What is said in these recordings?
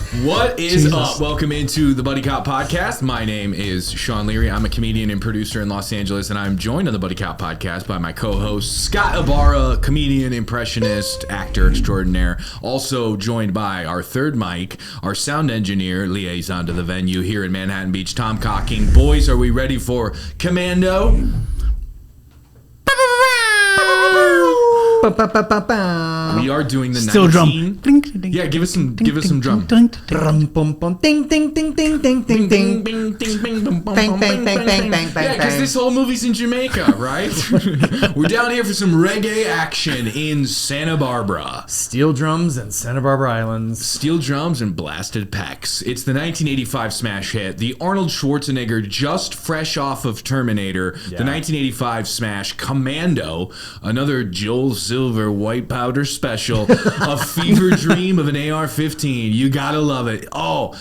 What is up? Welcome into the Buddy Cop Podcast. My name is Sean Leary. I'm a comedian and producer in Los Angeles, and I'm joined on the Buddy Cop Podcast by my co-host, Scott Ibarra, comedian, impressionist, actor extraordinaire. Also joined by our third mic, our sound engineer, liaison to the venue here in Manhattan Beach, Tom Cocking. Boys, are we ready for Commando? We are doing the still 19. Drum. Yeah, give us some drum. Ding ding ding ding ding ding ding ding. Bing, ding, bing, bing, Bang bang bang bang bang bang. Yeah, because this whole movie's in Jamaica, right? We're down here for some reggae action in Santa Barbara. Steel drums and Santa Barbara Islands. Steel drums and blasted pecs. It's the 1985 smash hit. The Arnold Schwarzenegger, just fresh off of Terminator. The 1985 smash Commando. Another Joel Silver white powder special. A fever dream of an AR-15. You gotta love it. Oh,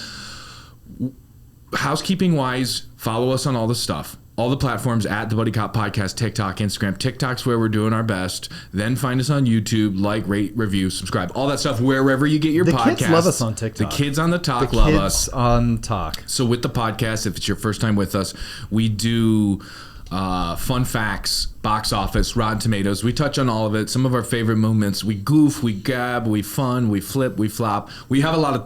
housekeeping wise, follow us on all the stuff. All the platforms at the Buddy Cop Podcast, TikTok, Instagram. TikTok's where we're doing our best. Then find us on YouTube, like, rate, review, subscribe. All that stuff wherever you get your podcast. The kids love us on TikTok. The kids on the talk love us. The kids on talk. So with the podcast, if it's your first time with us, we do fun facts, box office, Rotten Tomatoes. We touch on all of it. Some of our favorite moments. We goof, we gab, we fun, we flip, we flop. We have a lot of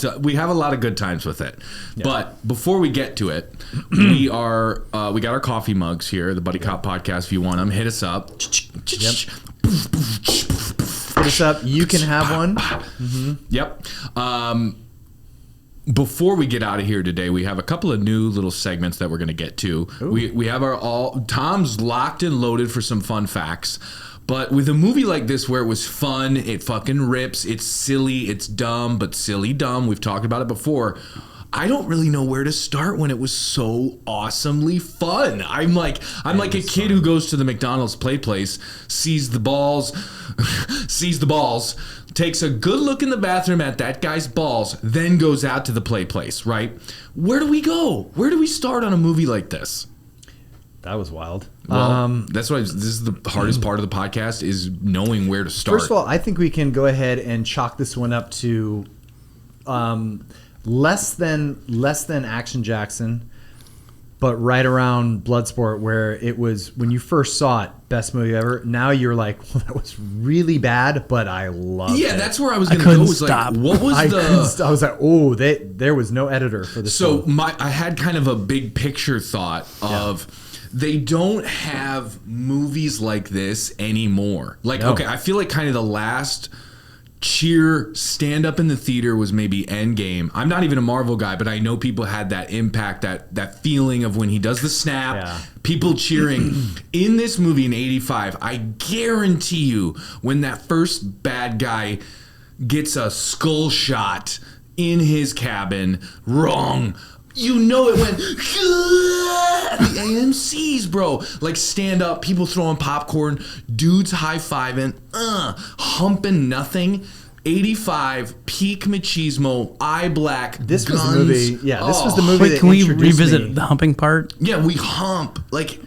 good times with it. Yeah. But before we get to it, we got our coffee mugs here. The Buddy Cop Podcast. If you want them, hit us up. Hit us up. You can have one. Mm-hmm. Yep. Before we get out of here today, we have a couple of new little segments that we're going to get to. We have Tom's locked and loaded for some fun facts. But with a movie like this where it was fun, it fucking rips, it's silly, it's dumb, but silly dumb. We've talked about it before. I don't really know where to start when it was so awesomely fun. I'm like a kid who goes to the McDonald's play place, sees the balls, takes a good look in the bathroom at that guy's balls, then goes out to the play place, right? Where do we go? Where do we start on a movie like this? That was wild. Well, that's why this is the hardest part of the podcast, is knowing where to start. First of all, I think we can go ahead and chalk this one up to less than Action Jackson, but right around Bloodsport, where it was, when you first saw it, best movie ever. Now you're like, well, that was really bad, but I loved it. Yeah, that's where I was going to go. Was stop. Like, what was I was like, oh, there was no editor for this. So I had kind of a big picture thought of. Yeah. They don't have movies like this anymore. Okay, I feel like kind of the last cheer stand up in the theater was maybe Endgame. I'm not even a Marvel guy, but I know people had that impact, that feeling of when he does the snap, people cheering. In this movie in 85, I guarantee you, when that first bad guy gets a skull shot in his cabin, wrong. You know it went, the AMCs, bro. Like, stand up, people throwing popcorn, dudes high-fiving, humping nothing. 85, peak machismo, eye black, This guns. Was the movie. Yeah, this was the movie. Wait, can we revisit the humping part? Yeah, we hump. Like,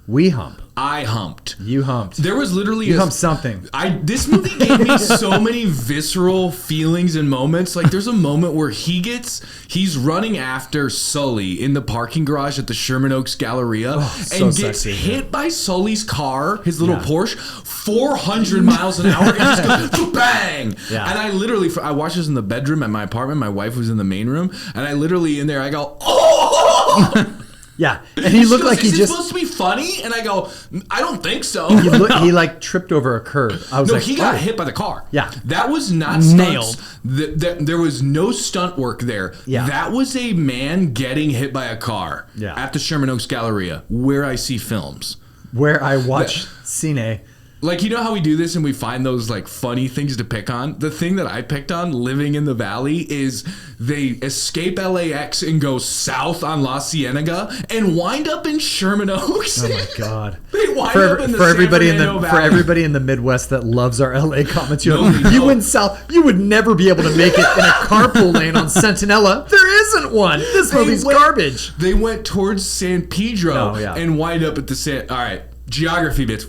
we hump. I humped. You humped. There was literally humped something. This movie gave me so many visceral feelings and moments. Like, there's a moment where he's running after Sully in the parking garage at the Sherman Oaks Galleria and gets hit by Sully's car, his little Porsche, 400 miles an hour, and just goes bang. Yeah. And I watched this in the bedroom at my apartment. My wife was in the main room, and I literally in there, I go, oh. Yeah, and he looked like he just supposed to be funny, and I go, I don't think so. He like tripped over a curb. I was like, he got hit by the car. Yeah, that was not nailed. There was no stunt work there. Yeah, that was a man getting hit by a car. Yeah. At the Sherman Oaks Galleria, where I see films, where I watch Cine. Like, you know how we do this and we find those, like, funny things to pick on? The thing that I picked on, living in the Valley, is they escape LAX and go south on La Cienega and wind up in Sherman Oaks. Oh, my God. They wind up in the San Fernando Valley. For everybody in the Midwest that loves our LA comments, you went south, you would never be able to make it in a carpool lane on Centinela. There isn't one. This movie's garbage. They went towards San Pedro and wind up at the All right. Geography bits.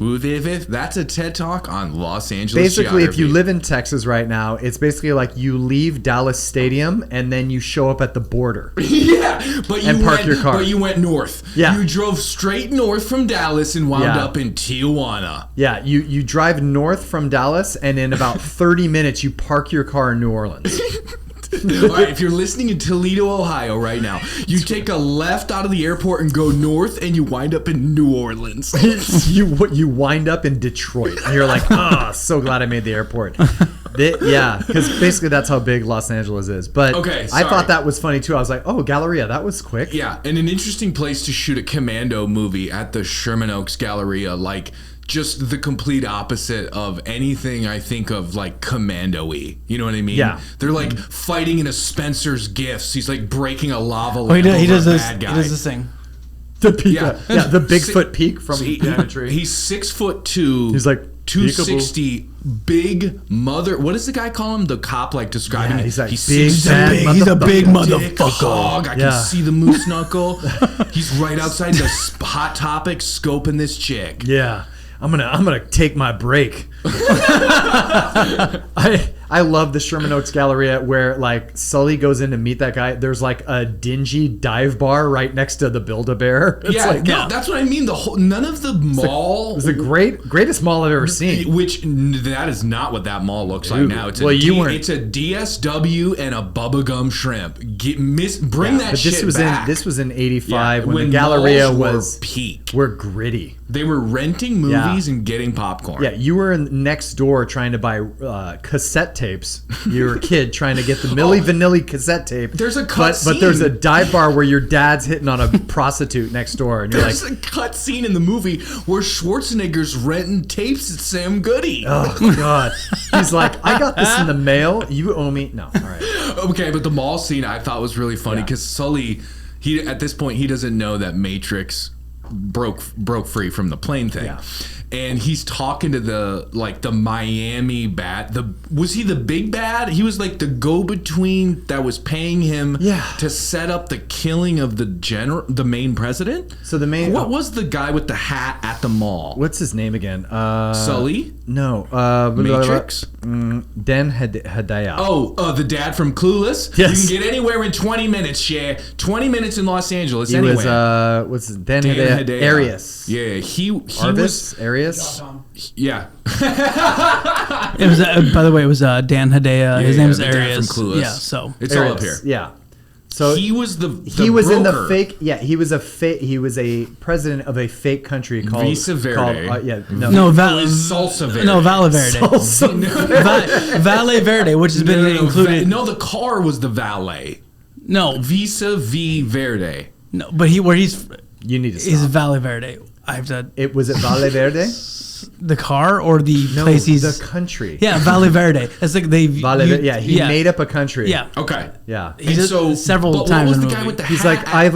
That's a TED Talk on Los Angeles Basically, geography. if you live in Texas right now, it's basically like you leave Dallas Stadium and then you show up at the border. Yeah, but you And park went, your car. But you went north. Yeah. You drove straight north from Dallas and wound Yeah. up in Tijuana. Yeah, you drive north from Dallas, and in about 30 minutes, you park your car in New Orleans. All right, if you're listening in Toledo, Ohio right now, you take a left out of the airport and go north, and you wind up in New Orleans. you wind up in Detroit, and you're like, so glad I made the airport. Yeah, because basically that's how big Los Angeles is. But Okay, I sorry. thought that was funny too. I was like, oh, Galleria, that was quick. Yeah, and an interesting place to shoot a Commando movie at the Sherman Oaks Galleria, like just the complete opposite of anything I think of like Commando-y. You know what I mean? Yeah. They're like fighting in a Spencer's Gifts. He's like breaking a lava lamp Oh, he over does a this. bad He guy. does this thing. The peak, Yeah. the Bigfoot peak from He- Elementary. He's 6'2". He's like 260, big mother. What does the guy call him? The cop like describing Yeah, it. he's like, he's big 6'2". bad He's a big Dick motherfucker. hog. I Yeah. can see the moose knuckle. He's right outside the Hot Topic scoping this chick. Yeah, I'm gonna take my break. I love the Sherman Oaks Galleria where like Sully goes in to meet that guy. There's like a dingy dive bar right next to the Build-A-Bear. It's Yeah, like, no, that's what I mean. The whole none of the mall. it was the greatest mall I've ever seen. Which that is not what that mall looks like now. It's a well, you weren't- it's a DSW and a bubblegum shrimp. Bring that But shit this was back. this was in '85 when the when Galleria malls was were peak. were gritty. They were renting movies and getting popcorn. Yeah, you were next door trying to buy cassette tapes. You were a kid trying to get the Milli Vanilli cassette tape. There's a cut but there's a scene. dive bar where your dad's hitting on a prostitute next door, and you're There's like, a cut scene in the movie where Schwarzenegger's renting tapes at Sam Goody. oh god. He's like, I got this in the mail. You owe me. No, all right. Okay, but the mall scene I thought was really funny because Sully, he at this point he doesn't know that Matrix broke free from the plane thing. Yeah. And he's talking to the Miami bat. Was he the big bad? He was like the go-between that was paying him to set up the killing of the main president. So the main What was the guy with the hat at the mall? what's his name again? Sully? No. Matrix? Dan Hedaya. Oh, the dad from Clueless? Yes. You can get anywhere in 20 minutes, Shay. 20 minutes in Los Angeles He anyway. was what's his, Dan Hedaya? Arius. Yeah, he Arvis? was. Arius? Yeah. It was by the way, it was Dan Hedaya. His name is the dad Arius. from Clueless. Yeah, so It's all up Arius, here. Yeah. So He was the he was in the broker. fake. Yeah, he was a president of a fake country called Visa Verde. no Salsa Verde. No, Valle Verde. Valle Verde, which has been included. No, the car was the valet. No, Visa V Verde. no, but he's You need to stop. is Valle Verde. I have to Was it Valle Verde? the car or the No, place he's the country. yeah Valle Verde. It's like they Yeah, he made up a country. yeah. Okay. Yeah. He did several but times What was in the the guy movie. with the He's hat? like I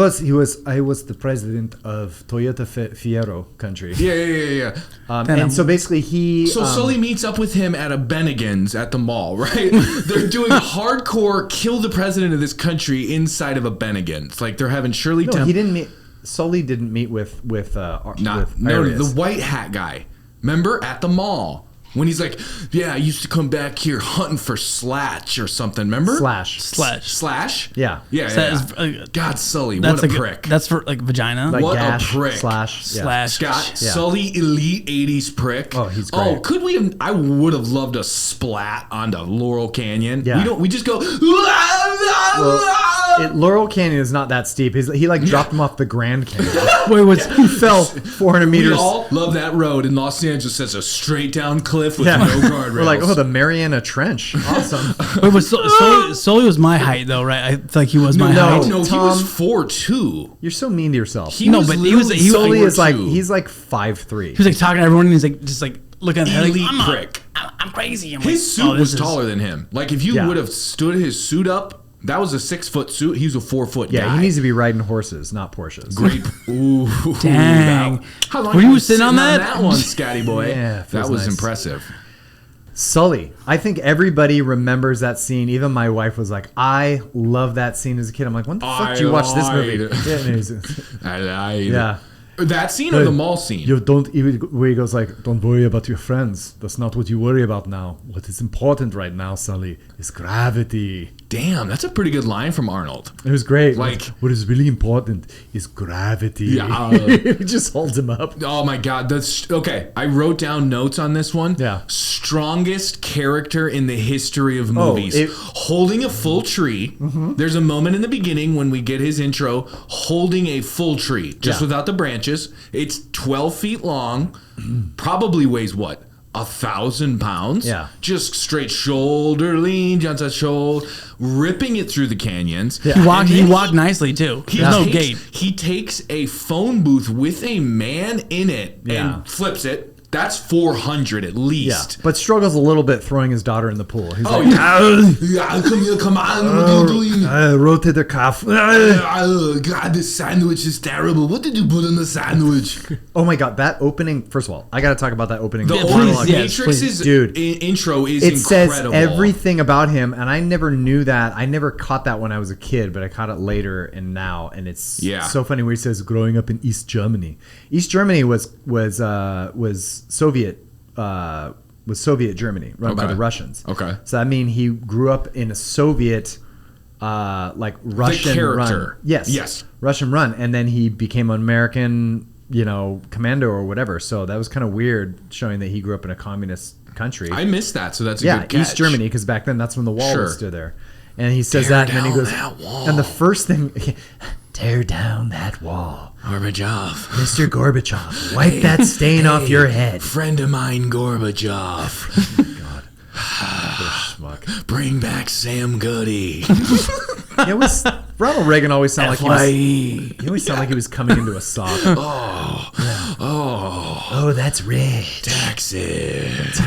was the president of Toyota Fiero country. Yeah. And so basically he So Sully meets up with him at a Bennigan's at the mall, right? They're doing hardcore kill the president of this country inside of a Bennigan's. Like they're having Shirley no, Temple. he didn't meet. Sully didn't meet with No, the white hat guy. Remember at the mall when he's like, "Yeah, I used to come back here hunting for Slatch or something." Remember? Slash. Yeah. Yeah. So that is, God, Sully, That's what a a prick. That's for like vagina. Like What a gash, prick. slash. Yeah. Slash. Scott, Yeah. Sully, elite '80s prick. Oh, he's great. Oh, could we have? I would have loved a splat onto Laurel Canyon. Yeah. We don't. We just go. Laurel Canyon is not that steep. He like dropped him off the Grand Canyon. Wait, was He fell 400 We meters. all love that road in Los Angeles. As a straight down cliff with Yeah. no guardrails. We're like, oh, the Mariana Trench. Awesome. wait, was Sully was my height though, right? I feel like he was my No. height. No, he Tom- was 4'2". You're so mean to yourself. He No, was but he was- literally Sully is like 4'2". he's like 5'3". He was like talking to everyone, and he's like just like looking at her like, elite I'm prick. I'm crazy. I'm His like, suit oh, was this is- taller than him. Like if you Yeah. would have stood his suit up, that was a 6-foot suit. He was a 4-foot Yeah, guy. he needs to be riding horses, not Porsches. Great. Ooh. Dang. How long Were you you sitting on that? one, Scotty boy? Yeah, that feels was nice. impressive. Sully. I think everybody remembers that scene. Even my wife was like, I love that scene as a kid. I'm like, when the fuck did you watch this movie? lied. Yeah, and he's- I lied. yeah. That scene or the mall scene? You don't even where he goes like, "Don't worry about your friends. That's not what you worry about now. What is important right now, Sully, is gravity." Damn, that's a pretty good line from Arnold. It was great. Like, what is really important is gravity. Yeah, he just holds him up. Oh my God, that's okay. I wrote down notes on this one. Yeah. Strongest character in the history of movies. Holding a full tree. Mm-hmm. There's a moment in the beginning when we get his intro holding a full tree, just without the branches. It's 12 feet long, probably weighs what? 1,000 pounds. Yeah. Just straight shoulder lean, John's at shoulder, ripping it through the canyons. Yeah. He walked nicely too. There's no gate. He takes a phone booth with a man in it and flips it. That's 400 at least. Yeah, but struggles a little bit throwing his daughter in the pool. He's like, yeah, come here, come on. What are you doing? Rotate the calf. God, this sandwich is terrible. What did you put in the sandwich? Oh my God, that opening. First of all, I got to talk about that opening. The monologue. Matrix's intro is it incredible. Says everything about him, and I never knew that. I never caught that when I was a kid, but I caught it later and now, and it's so funny where he says growing up in East Germany. East Germany was Soviet Germany run by the Russians. Okay. So I mean he grew up in a Soviet like Russian run. Yes. Russian run, and then he became an American, commando or whatever. So that was kind of weird showing that he grew up in a communist country. I missed that, so that's a good catch. East Germany, because back then that's when the wall was still there. And he says that, and then he goes, and the first thing, tear down that wall. Gorbachev. Mr. Gorbachev, wipe that stain off your head. Friend of mine, Gorbachev. God. Bring back Sam Goody. It was Ronald Reagan always sounded like he always sounded like he was coming into a sock. Oh, that's red. Taxes.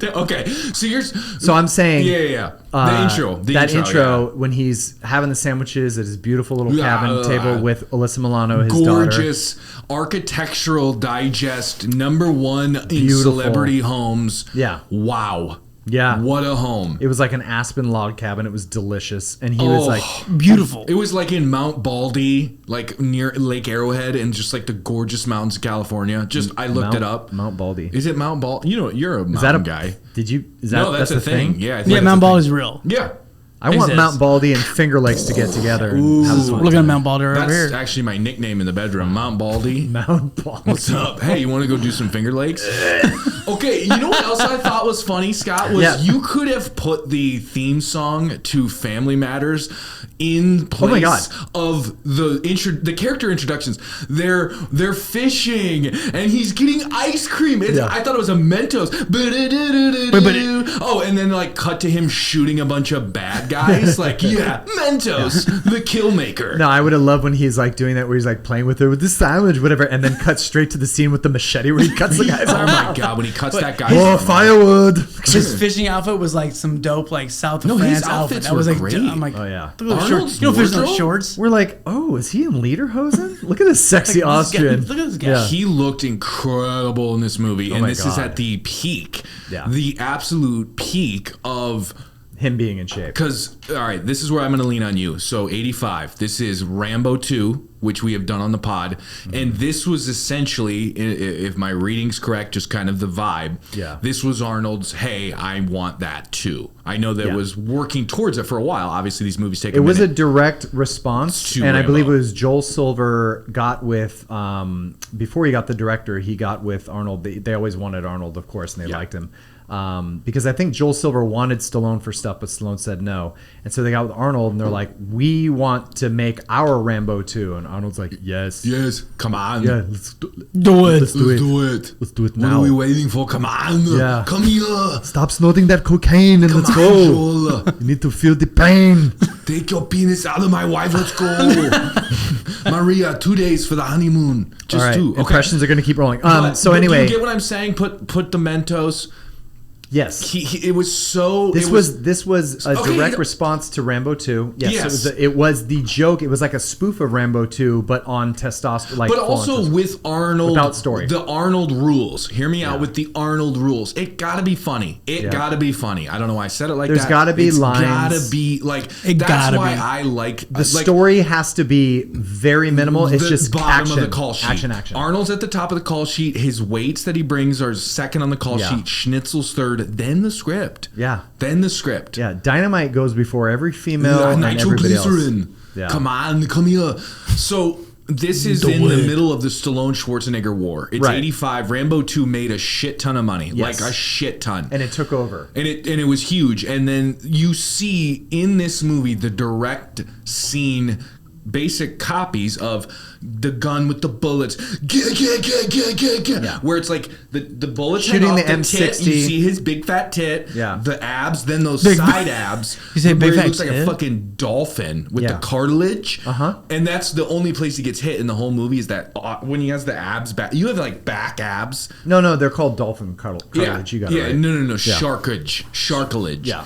Okay, so I'm saying, the intro when he's having the sandwiches at his beautiful little cabin table with Alyssa Milano, his daughter. Gorgeous architectural digest, #1 in celebrity homes. Yeah. Wow. Yeah. What a home. It was like an aspen log cabin. It was delicious. And he was like... Beautiful. It was like in Mount Baldy, like near Lake Arrowhead, and just like the gorgeous mountains of California. I looked it up. Mount Baldy. Is it Mount Baldy? You're a mountain guy. No, that's a thing. Yeah, Mount Baldy's real. Yeah. I want Mount Baldy and Finger Lakes to get together. And have we're looking at Mount Baldy over here. That's actually my nickname in the bedroom, Mount Baldy. Mount Baldy. What's up? Hey, you want to go do some Finger Lakes? Okay, you know what else I thought was funny, Scott? You could have put the theme song to Family Matters in place of the character introductions. They're fishing, and he's getting ice cream. I thought it was a Mentos. And then like cut to him shooting a bunch of bad guys. Like, Mentos, the kill maker. No, I would have loved when he's like doing that where he's like playing with her with the sandwich, whatever, and then cut straight to the scene with the machete where he cuts the guy's arm off. Oh my God, when he cuts that guy. Firewood. His fishing outfit was like some dope, like South of France outfit. That was like, great. I'm like, oh yeah. Look at those shorts. You know, fish those shorts. We're like, oh, is he in lederhosen? Look at this sexy Austrian. Look at this guy. Yeah. He looked incredible in this movie, and this is at the peak, the absolute peak of him being in shape. Because, all right, this is where I'm going to lean on you. So, 85. This is Rambo 2, which we have done on the pod. Mm-hmm. And this was essentially, if my reading's correct, just kind of the vibe. Yeah. This was Arnold's, hey, I want that too. I know that was working towards it for a while. Obviously, these movies take a minute. It was a direct response. And Rambo. I believe it was Joel Silver got with, before he got the director, he got with Arnold. They always wanted Arnold, of course, and they liked him. Because I think Joel Silver wanted Stallone for stuff, but Stallone said no. And so they got with Arnold, and they're like, we want to make our Rambo 2. And Arnold's like, yes. Yes, come on. Yeah, let's do it. Let's do it. Let's do it now. What are we waiting for? Come on. Yeah. Come here. Stop snorting that cocaine and let's go. Joel. You need to feel the pain. Take your penis out of my wife. Let's go. Maria, 2 days for the honeymoon. Just 2. Okay. Impressions are going to keep rolling. So but anyway. Do you get what I'm saying? Put the Mentos. Yes. It was so. This was a direct response to Rambo 2. Yes. It was the joke. It was like a spoof of Rambo 2, but on testosterone. Like, but also with Arnold. Without story. The Arnold rules. Hear me out with the Arnold rules. It gotta be funny. It gotta be funny. I don't know why I said it like There's that. Gotta be lines. Gotta be like. That's why I like the story has to be very minimal. It's just bottom action, of the call sheet. Action. Arnold's at the top of the call sheet. His weights that he brings are second on the call sheet. Schnitzel's third. Then the script. Yeah. Then the script. Yeah. Dynamite goes before every female and everybody else. Yeah. Come on, come here. So this is in the middle of the Stallone Schwarzenegger war. It's 85. Rambo 2 made a shit ton of money. Like a shit ton. And it took over. And it was huge. And then you see in this movie the direct scene basic copies of the gun with the bullets, where it's like the bullets shooting the M60. M60. You see his big fat tit, the abs, then those side abs. You say big he fat looks like tit? a fucking dolphin with the cartilage. And that's the only place he gets hit in the whole movie is that when he has the abs back. You have like back abs. No, they're called dolphin cartilage. You got it right. No. Sharkage. Yeah.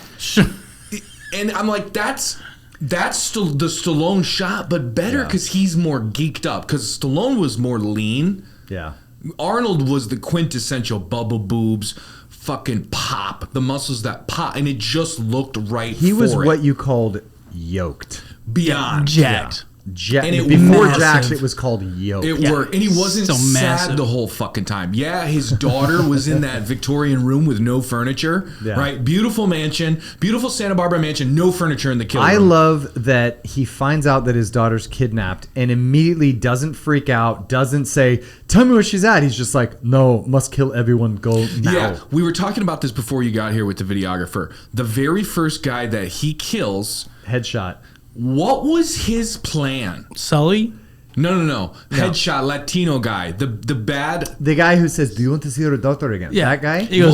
And I'm like, that's still the Stallone shot, but better because he's more geeked up. Because Stallone was more lean. Yeah. Arnold was the quintessential bubble boobs, fucking pop, the muscles that pop, and it just looked right. He was what you called yoked. Beyond jacked. And before Jax, it was called Yo. It worked, and he wasn't so sad the whole fucking time. Yeah, his daughter was in that Victorian room with no furniture. Right, beautiful mansion, beautiful Santa Barbara mansion, no furniture in the kill room. I love that he finds out that his daughter's kidnapped and immediately doesn't freak out, doesn't say, "Tell me where she's at." He's just like, "No, must kill everyone. Go now." Yeah, we were talking about this before you got here with the videographer. The very first guy that he kills, headshot. What was his plan? Sully? No. Headshot Latino guy. The guy who says, "Do you want to see your daughter again?" Yeah. That guy. He goes,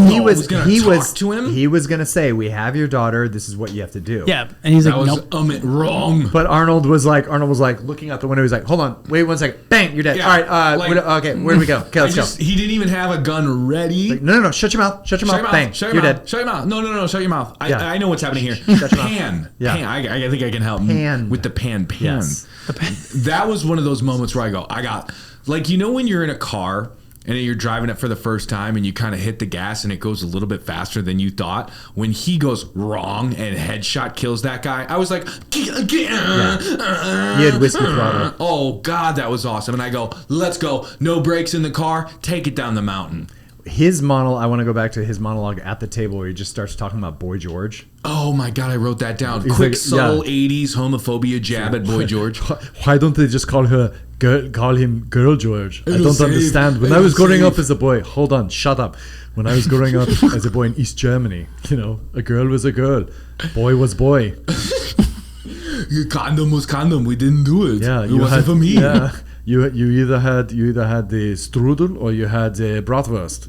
he was to him. He was gonna say, "We have your daughter. This is what you have to do." Yeah, and he's like, "Nope, wrong." But Arnold was like looking out the window. He's like, "Hold on, wait 1 second. Bang, you're dead." Yeah, All right, okay, where do we go? Okay, let's go. He didn't even have a gun ready. Like, no, shut your mouth. Bang, you're dead. Shut your mouth. No, shut your mouth. I know what's happening here. Shut your Pan. mouth. Yeah. Pan. I think I can help with the pan. Yes. That was one of those moments where I got, like, you know when you're in a car and you're driving it for the first time and you kind of hit the gas and it goes a little bit faster than you thought. When he goes wrong and headshot kills that guy, I was like, he had whiskey throttle. Oh, God, that was awesome. And I go, let's go. No brakes in the car. Take it down the mountain. His monologue, I want to go back to his monologue at the table where he just starts talking about Boy George. Oh my God, I wrote that down. He's Quick, like, subtle 80s homophobia jab at Boy George. Why don't they just call him Girl George? I don't understand. When I was growing up as a boy, hold on, shut up. When I was growing up as a boy in East Germany, a girl was a girl, boy was boy. Condom was condom. We didn't do it. Yeah, it wasn't for me. Yeah. You either had the strudel or you had the bratwurst.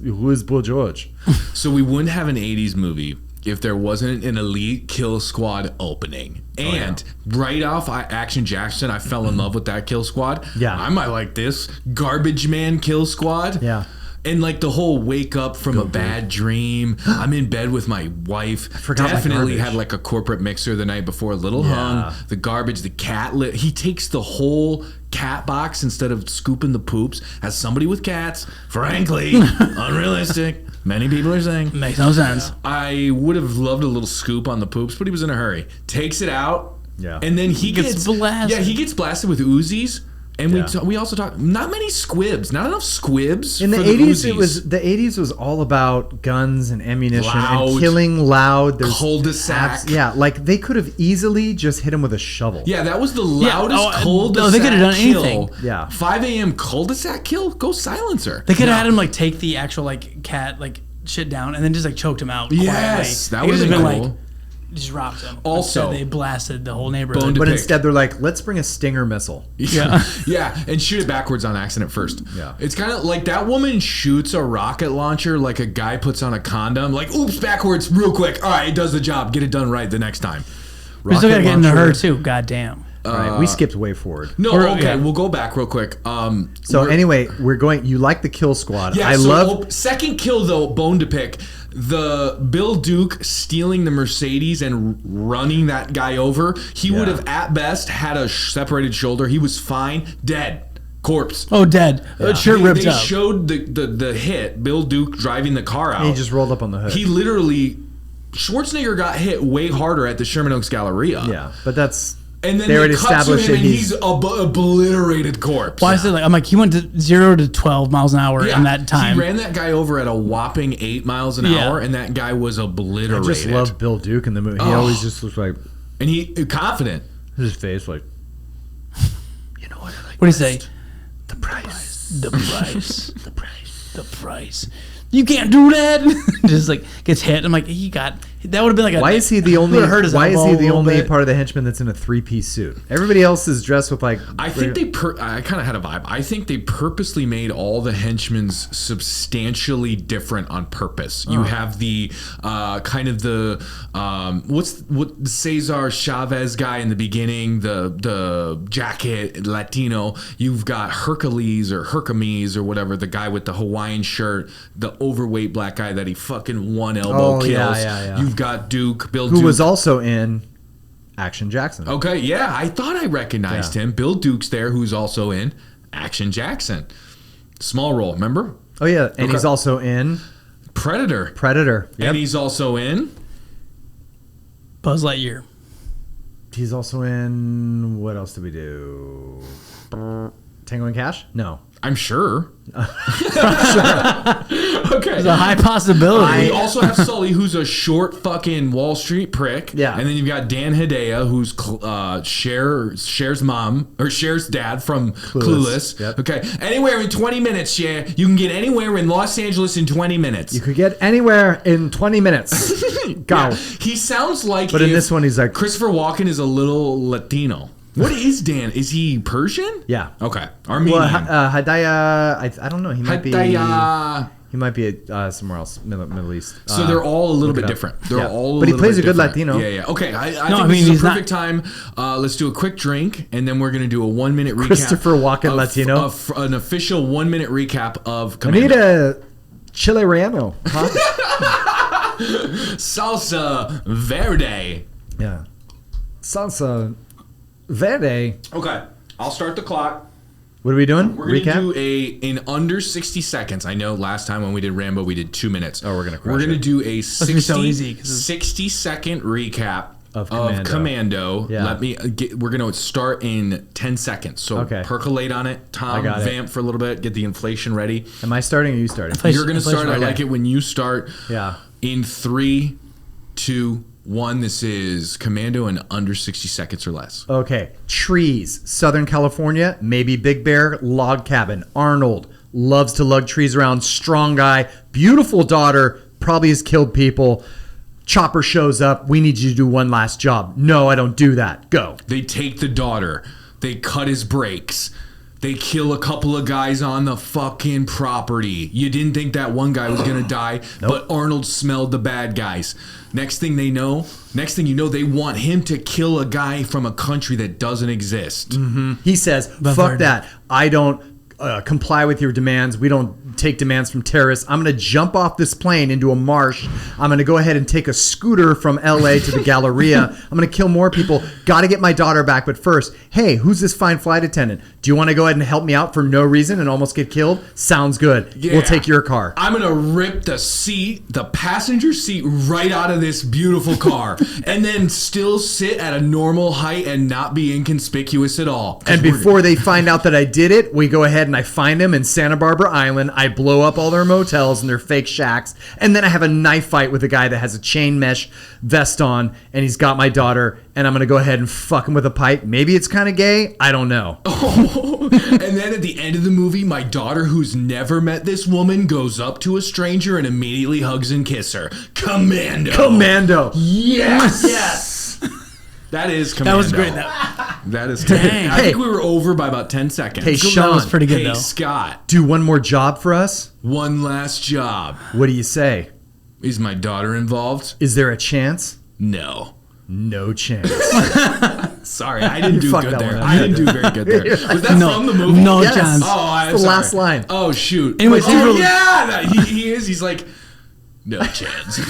Who is Boy George? So we wouldn't have an 80s movie if there wasn't an elite kill squad opening. And right off Action Jackson, I fell in love with that kill squad. Yeah. I might like this. Garbage Man kill squad. Yeah. And like the whole wake up from a bad dream. I'm in bed with my wife. Definitely had like a corporate mixer the night before. A little hung. The garbage, the cat. He takes the whole cat box instead of scooping the poops. As somebody with cats, frankly, unrealistic. Many people are saying. Makes no sense. I would have loved a little scoop on the poops, but he was in a hurry. Takes it out. Yeah. And then he gets blasted. Yeah, he gets blasted with Uzis. And we also talked not many squibs, not enough squibs. In the 80s, the 80s was all about guns and ammunition and killing loud. There's cul-de-sac. Like they could have easily just hit him with a shovel. Yeah, that was the loudest cul-de-sac. No, they could have done kill. anything. Yeah, 5 a.m. cul-de-sac kill. Go silencer. They could have had him like take the actual like cat like shit down and then just like choked him out. Yes, quietly. that would have been cool. Like, just rocked him. Also, instead, they blasted the whole neighborhood. But instead, they're like, let's bring a Stinger missile. Yeah, yeah, and shoot it backwards on accident first. Yeah, it's kind of like that woman shoots a rocket launcher like a guy puts on a condom. Like, oops, backwards, real quick. All right, it does the job. Get it done right the next time. We still gotta get into her too. God damn. Right. We skipped way forward. No, Or- okay, yeah. we'll go back real quick. So anyway, we're going. You like the kill squad? Yeah, I so love. second kill though, bone to pick. The Bill Duke stealing the Mercedes and running that guy over. He would have at best had a separated shoulder. He was fine, dead, corpse. Oh, dead. Shirt ripped They up. showed the hit. Bill Duke driving the car out. He just rolled up on the hood. He literally Schwarzenegger got hit way harder at the Sherman Oaks Galleria. Yeah, but that's. And then they they already cut to established him that and he's obliterated corpse. Why is it like I'm like he went to 0 to 12 miles an hour in that time? He ran that guy over at a whopping 8 miles an hour, and that guy was obliterated. I just love Bill Duke in the movie. He always just looks like And he confident. his face, like. You know what I like? What do you say? The price. The price. The price. The price. You can't do that. Just like gets hit. I'm like, he got. That would have been like a. Why is he the only? would've hurt his Why is elbow he a the little only bit. part of the henchman that's in a 3-piece suit? Everybody else is dressed with like. I think I kind of had a vibe. I think they purposely made all the henchmen substantially different on purpose. You have the kind of the what Cesar Chavez guy in the beginning, the jacket Latino. You've got Hercules or whatever, the guy with the Hawaiian shirt, the overweight black guy that he fucking one elbow Oh, kills. yeah. You've got Duke, Bill who Duke. was also in Action Jackson. Okay, yeah, I thought I recognized him. Bill Duke's there, who's also in Action Jackson. Small role, remember? Oh yeah, and he's also in Predator. Predator. Yep. And he's also in... Buzz Lightyear? He's also in what else did we do? Tango and Cash? No. I'm sure. Okay. There's a high possibility. We also have Sully, who's a short fucking Wall Street prick. Yeah. And then you've got Dan Hedaya, who's Cher's mom, or Cher's dad from Clueless. Yep. Okay. Anywhere in 20 minutes, Cher. You can get anywhere in Los Angeles in 20 minutes. You could get anywhere in 20 minutes. Go. Yeah. He sounds like But in if this one, he's like Christopher Walken is a little Latino. What is Dan? Is he Persian? Yeah. Okay. Armenian. Well, Hedaya, I don't know. He might Hedaya. He might be somewhere else, Middle East. So they're all a little look bit it up. different. They're Yeah. all a But he little plays bit a good different. Latino. Yeah. Okay. I No, think I mean, this is he's a not- perfect time. Let's do a quick drink, and then we're going to do a 1 minute recap. Christopher Walken Latino? Of an official 1 minute recap of I Commando. need a Chile Relleno. Huh? Salsa Verde. Yeah. Salsa Verde. Okay. I'll start the clock. What are we doing? We're going to Recap? do in under 60 seconds. I know last time when we did Rambo, we did 2 minutes. Oh, we're gonna crush We're going to it. do a be 60, so easy, 'cause it's- 60-second recap Of of Commando. Commando. Yeah. Let me we're going to start in 10 seconds. So Okay. percolate on it. Tom, I got it. vamp for a little bit. Get the inflation ready. Am I starting or are you starting? You're going to start. I Inflation, like it when you start. Yeah. In 3, 2, 1. This is Commando in under 60 seconds or less. Okay. Trees. Southern California. Maybe Big Bear. Log cabin. Arnold. Loves to lug trees around. Strong guy. Beautiful daughter. Probably has killed people. Chopper shows up. We need you to do one last job. No, I don't do that. Go. They take the daughter. They cut his brakes. They kill a couple of guys on the fucking property. You didn't think that one guy was going to die, but Arnold smelled the bad guys. Next thing you know, they want him to kill a guy from a country that doesn't exist. He says, fuck that. I don't comply with your demands. We don't take demands from terrorists. I'm going to jump off this plane into a marsh. I'm going to go ahead and take a scooter from LA to the Galleria. I'm going to kill more people. Got to get my daughter back. But first, hey, who's this fine flight attendant? Do you want to go ahead and help me out for no reason and almost get killed? Sounds good. Yeah. We'll take your car. I'm going to rip the passenger seat right out of this beautiful car and then still sit at a normal height and not be inconspicuous at all. And before they find out that I did it, we go ahead and I find them in Santa Barbara Island. I blow up all their motels and their fake shacks. And then I have a knife fight with a guy that has a chain mesh vest on. And he's got my daughter. And I'm going to go ahead and fuck him with a pipe. Maybe it's kind of gay. I don't know. And then at the end of the movie, my daughter, who's never met this woman, goes up to a stranger and immediately hugs and kisses her. Commando. Commando. Yes. Yes. That is Commando. That was great. That is. Dang. I think we were over by about 10 seconds. Hey, That Sean. was pretty good Hey, though. Scott. Do one more job for us? One last job. What do you say? Is my daughter involved? Is there a chance? No. no chance. Sorry, I didn't do fucked good that there. one up. I didn't do very good there. Was that No, from the movie? no Yes. chance. Oh, I'm It's the sorry. last line. Oh shoot. Anyways, he's oh really- yeah, he is. He's like, no chance.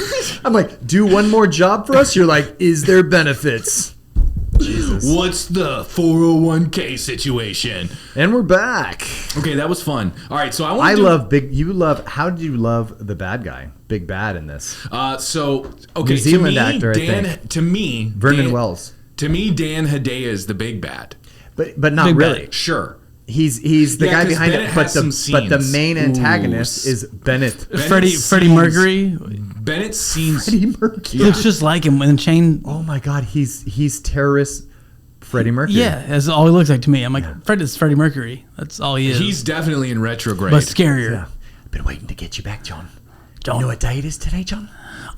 I'm like, do one more job for us? You're like, is there benefits? Jesus. What's the 401k situation? And we're back. Okay, that was fun. All right, so I love big. You love. How did you love the bad guy, Big Bad, in this? So okay, New Zealand to me, actor, I Dan, think. to me, Vernon Dan, Wells, To me, Dan Hedaya is the big bad. but not Big really. Bad. Sure. He's the Yeah, guy 'cause behind Bennett it. But has some but the scenes. main antagonist Ooh. is Bennett. Freddie scenes- Mercury. Bennett seems. Freddie Mercury. Looks just like him with a chain. Oh my God, he's terrorist Freddie Mercury. Yeah, that's all he looks like to me. I'm like, It's Freddie Mercury. That's all he is. He's definitely in retrograde. but scarier. Yeah. I've been waiting to get you back, John. John, You know what day it is today, John?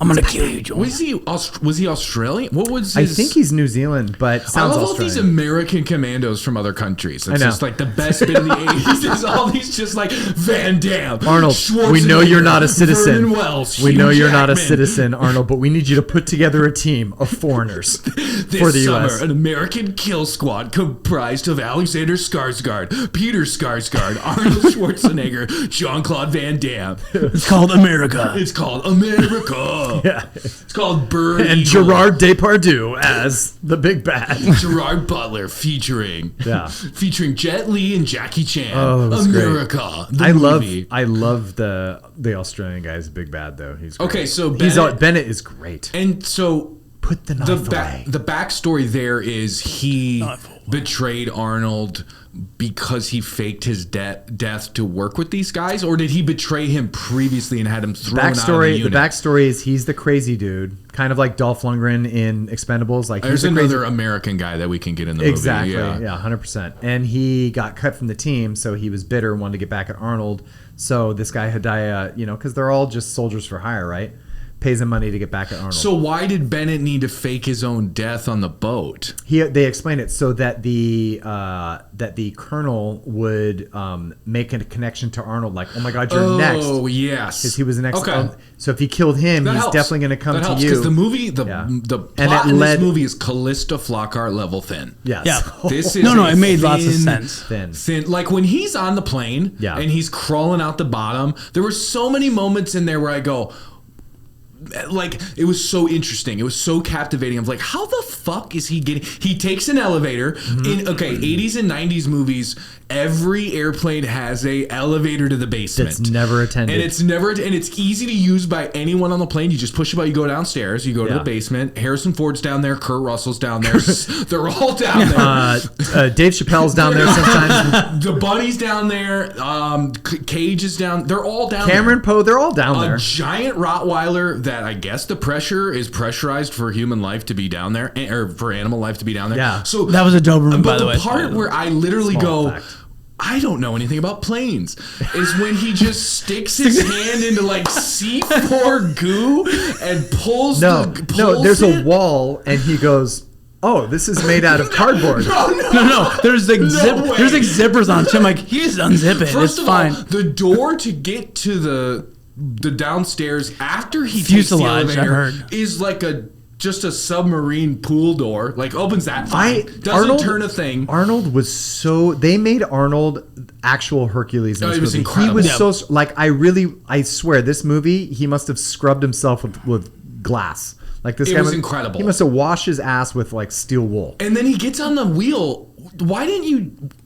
I'm gonna kill you, John. Was he Australian? What was I his... think he's New Zealand, but I sounds love all these Australian. American commandos from other countries. It's know. just like the best bit of the 80s. There's all these just like Van Damme, Arnold, we know you're not a citizen. Vernon Wells, We Hugh know you're not a Jackman. citizen, Arnold, but we need you to put together a team of foreigners This for the summer, U.S. an American kill squad comprised of Alexander Skarsgård, Peter Skarsgård, Arnold Schwarzenegger, Jean-Claude Van Damme. It's called America. It's called America. Yeah. It's called Bird And Eagle. Gerard Depardieu as the big bad. Gerard Butler featuring Jet Li and Jackie Chan. Oh, that was great. America. The I movie. love the Australian guy's big bad though. He's great. Okay, so Bennett is great. And so Put the knife away. the backstory there is he Knife away. betrayed Arnold because he faked his death to work with these guys, or did he betray him previously and had him thrown out of the The unit? backstory is he's the crazy dude, kind of like Dolph Lundgren in Expendables. Like There's he's the another American guy that we can get in the exactly, movie. yeah, 100%. And he got cut from the team, so he was bitter, wanted to get back at Arnold. So this guy Hedaya, because they're all just soldiers for hire, right? Pays him money to get back at Arnold. So why did Bennett need to fake his own death on the boat? They explain it so that the colonel would make a connection to Arnold, like, oh my God, you're next. Oh yes, Because he was the next. Okay. So if he killed him, That he's helps. definitely going to come That to helps, you. because the movie, the And plot it in led- this movie is Callista Flockhart level thin. Yes. Yeah. This is No, a it made lots of thin- sense. Thin. Like when he's on the plane Yeah. and he's crawling out the bottom, there were so many moments in there where I go, like, it was so interesting. It was so captivating. I'm like, how the fuck is he getting? He takes an elevator. Mm-hmm. In 80s and 90s movies, every airplane has a elevator to the basement. That's never attended. And it's easy to use by anyone on the plane. You just push a button, you go downstairs, you go to Yeah. the basement. Harrison Ford's down there, Kurt Russell's down there. They're all down there. Dave Chappelle's down there sometimes. The bunny's down there. Cage is down. They're all down there. Cameron Poe, they're all down A there. giant Rottweiler that I guess the pressure is pressurized for human life to be down there, or for animal life to be down there. Yeah. So That was a Doberman, but by the way. part where I literally Small go, fact. I don't know anything about planes, is when he just sticks his hand into like C4 goo and pulls There's a wall, and he goes, "Oh, this is made out of cardboard." No. There's like way. there's like zippers on it. I'm like, he just unzip it. First It's of fine. all, the door to get to the downstairs after he Fuselage, takes the I elevator heard. is like just a submarine pool door. Like opens that fine. Doesn't turn a thing. Arnold was so. They made Arnold actual Hercules in Oh, this he was movie. incredible. He was Yeah. so like. I swear, this movie he must have scrubbed himself with glass. Like this It guy was incredible. He must have washed his ass with like steel wool. And then he gets on the wheel.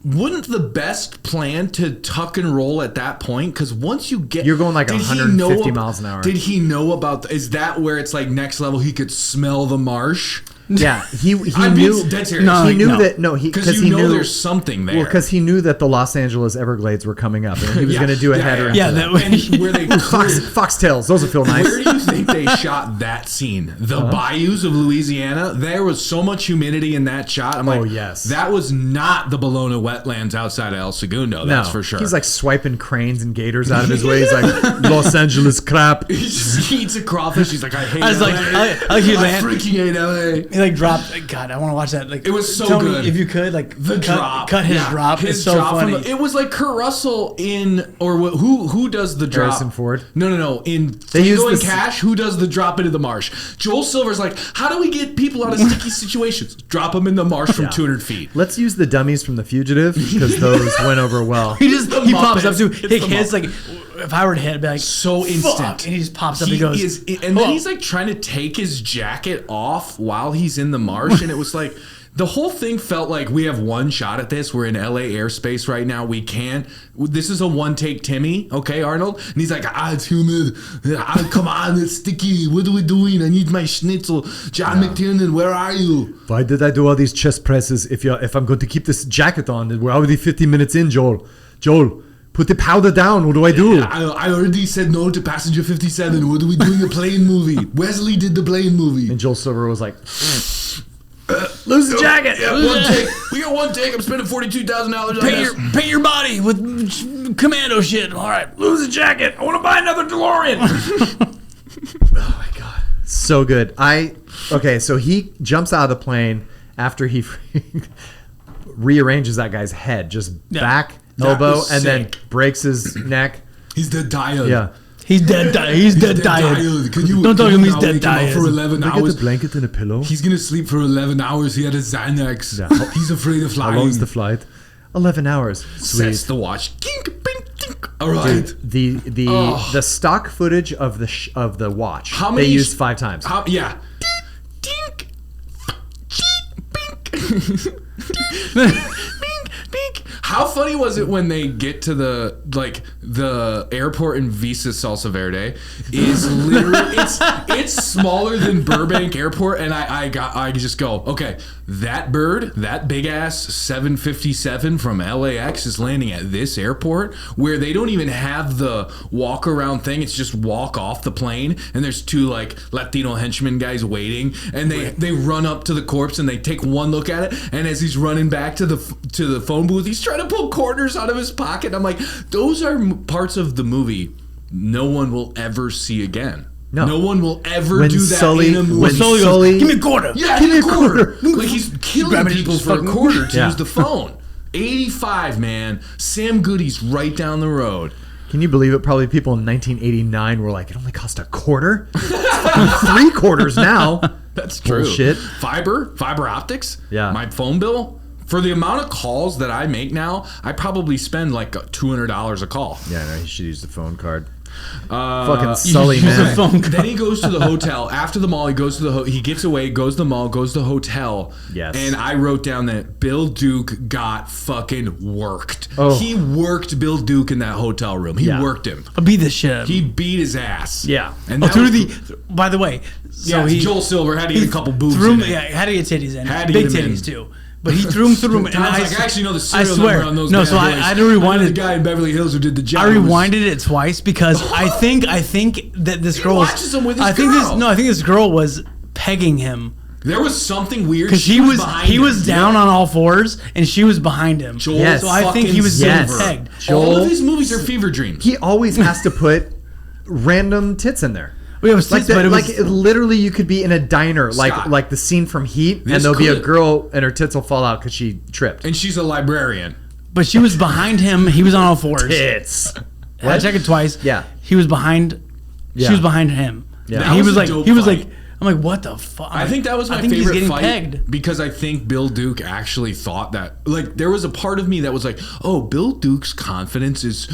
Wouldn't the best plan to tuck and roll at that point? Because once you get, You're going like did he 150 know miles an hour. Did he know about? Is that where it's like next level? He could smell the marsh. Yeah, he I'm knew. being dead serious. No, He knew no. that. No, he Because he you know knew there's something there. Well, because he knew that the Los Angeles Everglades were coming up, and he was Yeah. going to do a Yeah, header. yeah. into Yeah, that. that And where they Foxtails, those will feel nice. Where do you think they shot that scene? The bayous of Louisiana? There was so much humidity in that shot. I'm like, Oh, yes. that was not the Bologna wetlands outside of El Segundo. That's for sure. He's like swiping cranes and gators out of his way. He's like, Los Angeles crap. he just eats a crawfish. He's like, I hate I was LA. like, I like he I land. freaking hate LA. He like dropped. God, I want to watch that. Like It was so tell me good. if you could, like The drop. cut his Yeah, drop. His It's so drop funny. it was like Kurt Russell in, or who does the drop? Harrison Ford? No. In They use Tango and this- Cash, who does the drop into the marsh? Joel Silver's like, how do we get people out of sticky situations? Drop them in the marsh from 200 feet. Let's use the dummies from The Fugitive because those went over well. he just the he pops up Muppets. to It's hit the hits like if I were to hit, I'd be like So "Fuck," instant. and he just pops up. He goes, and then he's like trying to take his jacket off while he's in the marsh, and it was like the whole thing felt like we have one shot at this. We're in LA airspace right now. We can't. This is a one take Timmy, okay, Arnold? And he's like, it's humid. Come on, it's sticky. What are we doing? I need my schnitzel. John McTiernan, where are you? Why did I do all these chest presses if I'm going to keep this jacket on? We're already 15 minutes in, Joel. Joel, put the powder down. What do I do? I already said no to Passenger 57. What are we doing? A plane movie. Wesley did the plane movie. And Joel Silver was like, lose the jacket. Yeah, one take. We got one take. I'm spending $42,000 on this. paint your body with Commando shit. All right, Lose the jacket. I want to buy another DeLorean. Oh my God. So good. Okay, so he jumps out of the plane after he rearranges that guy's head, just back, That elbow, was and then sick. breaks his neck. He's dead tired. Yeah. he's dead. He's dead. Tired. Can you, Don't tell him he's now dead. wake him up Tired. for 11 Can I get hours. the blanket and a pillow? He's gonna sleep for 11 hours. He had a Xanax. Yeah. He's afraid of How flying. long's the flight? 11 hours. Sweet. Sets the watch. Kink, bing, kink. All right. Dude, the stock footage of the watch How many they used 5 times. Yeah. Dink, dink, bink. Bink. How funny was it when they get to the airport in Visa Salsa Verde is literally it's smaller than Burbank Airport, and I just go, okay, that bird, that big ass 757 from LAX is landing at this airport where they don't even have the walk around thing. It's just walk off the plane, and there's 2 like Latino henchmen guys waiting, and they run up to the corpse and they take one look at it, and as he's running back to the phone booth, he's trying to pull quarters out of his pocket. I'm like, those are parts of the movie no one will ever see again. No one will ever When do that Sully- in a movie. when Sully Sully- goes, give me a quarter. Yeah, Give me a quarter. quarter. Like he's killing Grabbing his people for a fucking- quarter to Yeah. use the phone. 85, man. Sam Goody's right down the road. Can you believe it? Probably people in 1989 were like, it only cost a quarter? It's fucking 3 quarters now. That's true. Bullshit. Fiber optics. Yeah. My phone bill. For the amount of calls that I make now, I probably spend like $200 a call. Yeah, no, he should use the phone card. Fucking Sully, use man. a phone card. Then he goes to the hotel. After the mall, he goes to he gets away, goes to the mall, goes to the hotel. Yes. And I wrote down that Bill Duke got fucking worked. Oh. He worked Bill Duke in that hotel room. He Yeah. worked him. I beat the shit out of He him. beat his ass. Yeah. And Oh, that through was- the. By the way, so yeah, he Joel Silver had to get a couple boobs threw in him, it. yeah, had to get titties in. Had to Big get 'em in. titties too. But he threw him through him. And Tom's like, s- I actually know the I serial swear. number on those No, bad so I boys. had to I know rewind the it. guy in Beverly Hills who did the job. I rewinded it twice because I think that this girl was. watches him with his I think girl. I think this girl was pegging him There was something weird because he was down on all fours and she was behind him. Joel Yes. So I think he was Yes. getting pegged. All Joel- of his movies are fever dreams. He always has to put random tits in there. We have Like, tits, but it was literally, you could be in a diner, Scott. like the scene from Heat, This and there'll be a could- girl and her tits will fall out because she tripped. And she's a librarian. but she was behind him. He was on all fours. Tits. I checked it twice. Yeah. He was behind. Yeah. She was behind him. Yeah. And That he was was a like. dope He was fight. like. I'm like, what the fuck? I think that was my I think favorite he's getting fight pegged. because I think Bill Duke actually thought that. Like, there was a part of me that was like, oh, Bill Duke's confidence is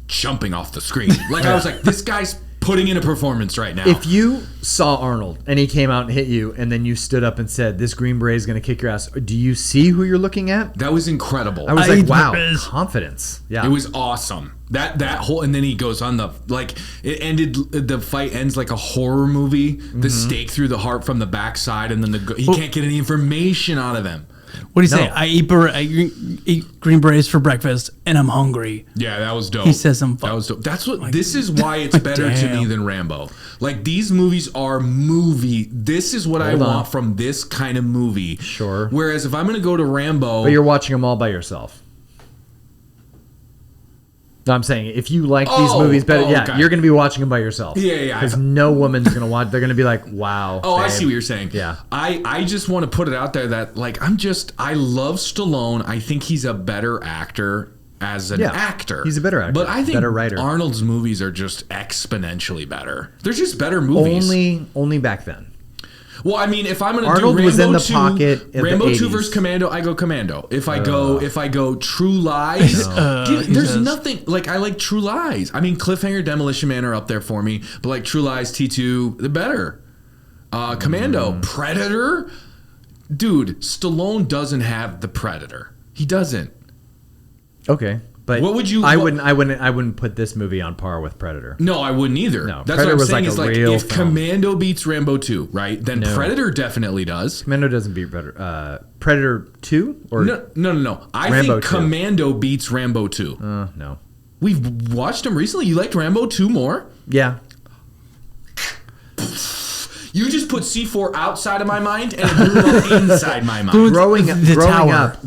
jumping off the screen. Like, I was like, this guy's putting in a performance right now. If you saw Arnold and he came out and hit you, and then you stood up and said, "This Green Beret is going to kick your ass," do you see who you're looking at? That was incredible. I was I like, "Wow, was- confidence." Yeah, It was awesome. That whole, and then he goes on the, like, it ended, the fight ends like a horror movie. The stake through the heart from the backside, and then he can't get any information out of him. What do you say? No. I eat green berets for breakfast and I'm hungry. Yeah, that was dope. He says some That was dope. That's what. like- This is why it's better to me damn. than Rambo. Like, these movies are movie. This is what I Hold on. want from this kind of movie. Sure. Whereas if I'm gonna go to Rambo, but you're watching them all by yourself. No, I'm saying if you like these movies better, okay. you're going to be watching them by yourself. Yeah. Because no woman's going to watch. They're going to be like, wow. Oh, babe. I see what you're saying. Yeah. I just want to put it out there that, like, I love Stallone. I think he's a better actor as an actor. He's a better actor. But I think better writer. Arnold's movies are just exponentially better. They're just better movies. Only back then. Well, I mean, if I'm going to do Arnold Rambo was in the 2, pocket of the Rambo 2 80s. versus Commando, I go Commando. If I go True Lies, there's nothing like I like True Lies. I mean, Cliffhanger, Demolition Man are up there for me, but like True Lies, T2, they're better. Commando, Predator, dude, Stallone doesn't have the Predator. He doesn't. Okay. But What would you- I wouldn't put this movie on par with Predator. No, I wouldn't either. No, That's Predator what I'm was saying. like Is a like real if film. Commando beats Rambo 2, right? Then No. Predator definitely does. Commando doesn't beat Predator. Predator 2 or No. I Rambo think 2. Commando beats Rambo 2. no. We've watched them recently. You liked Rambo 2 more? Yeah. You just put C4 outside of my mind and blew up inside my mind.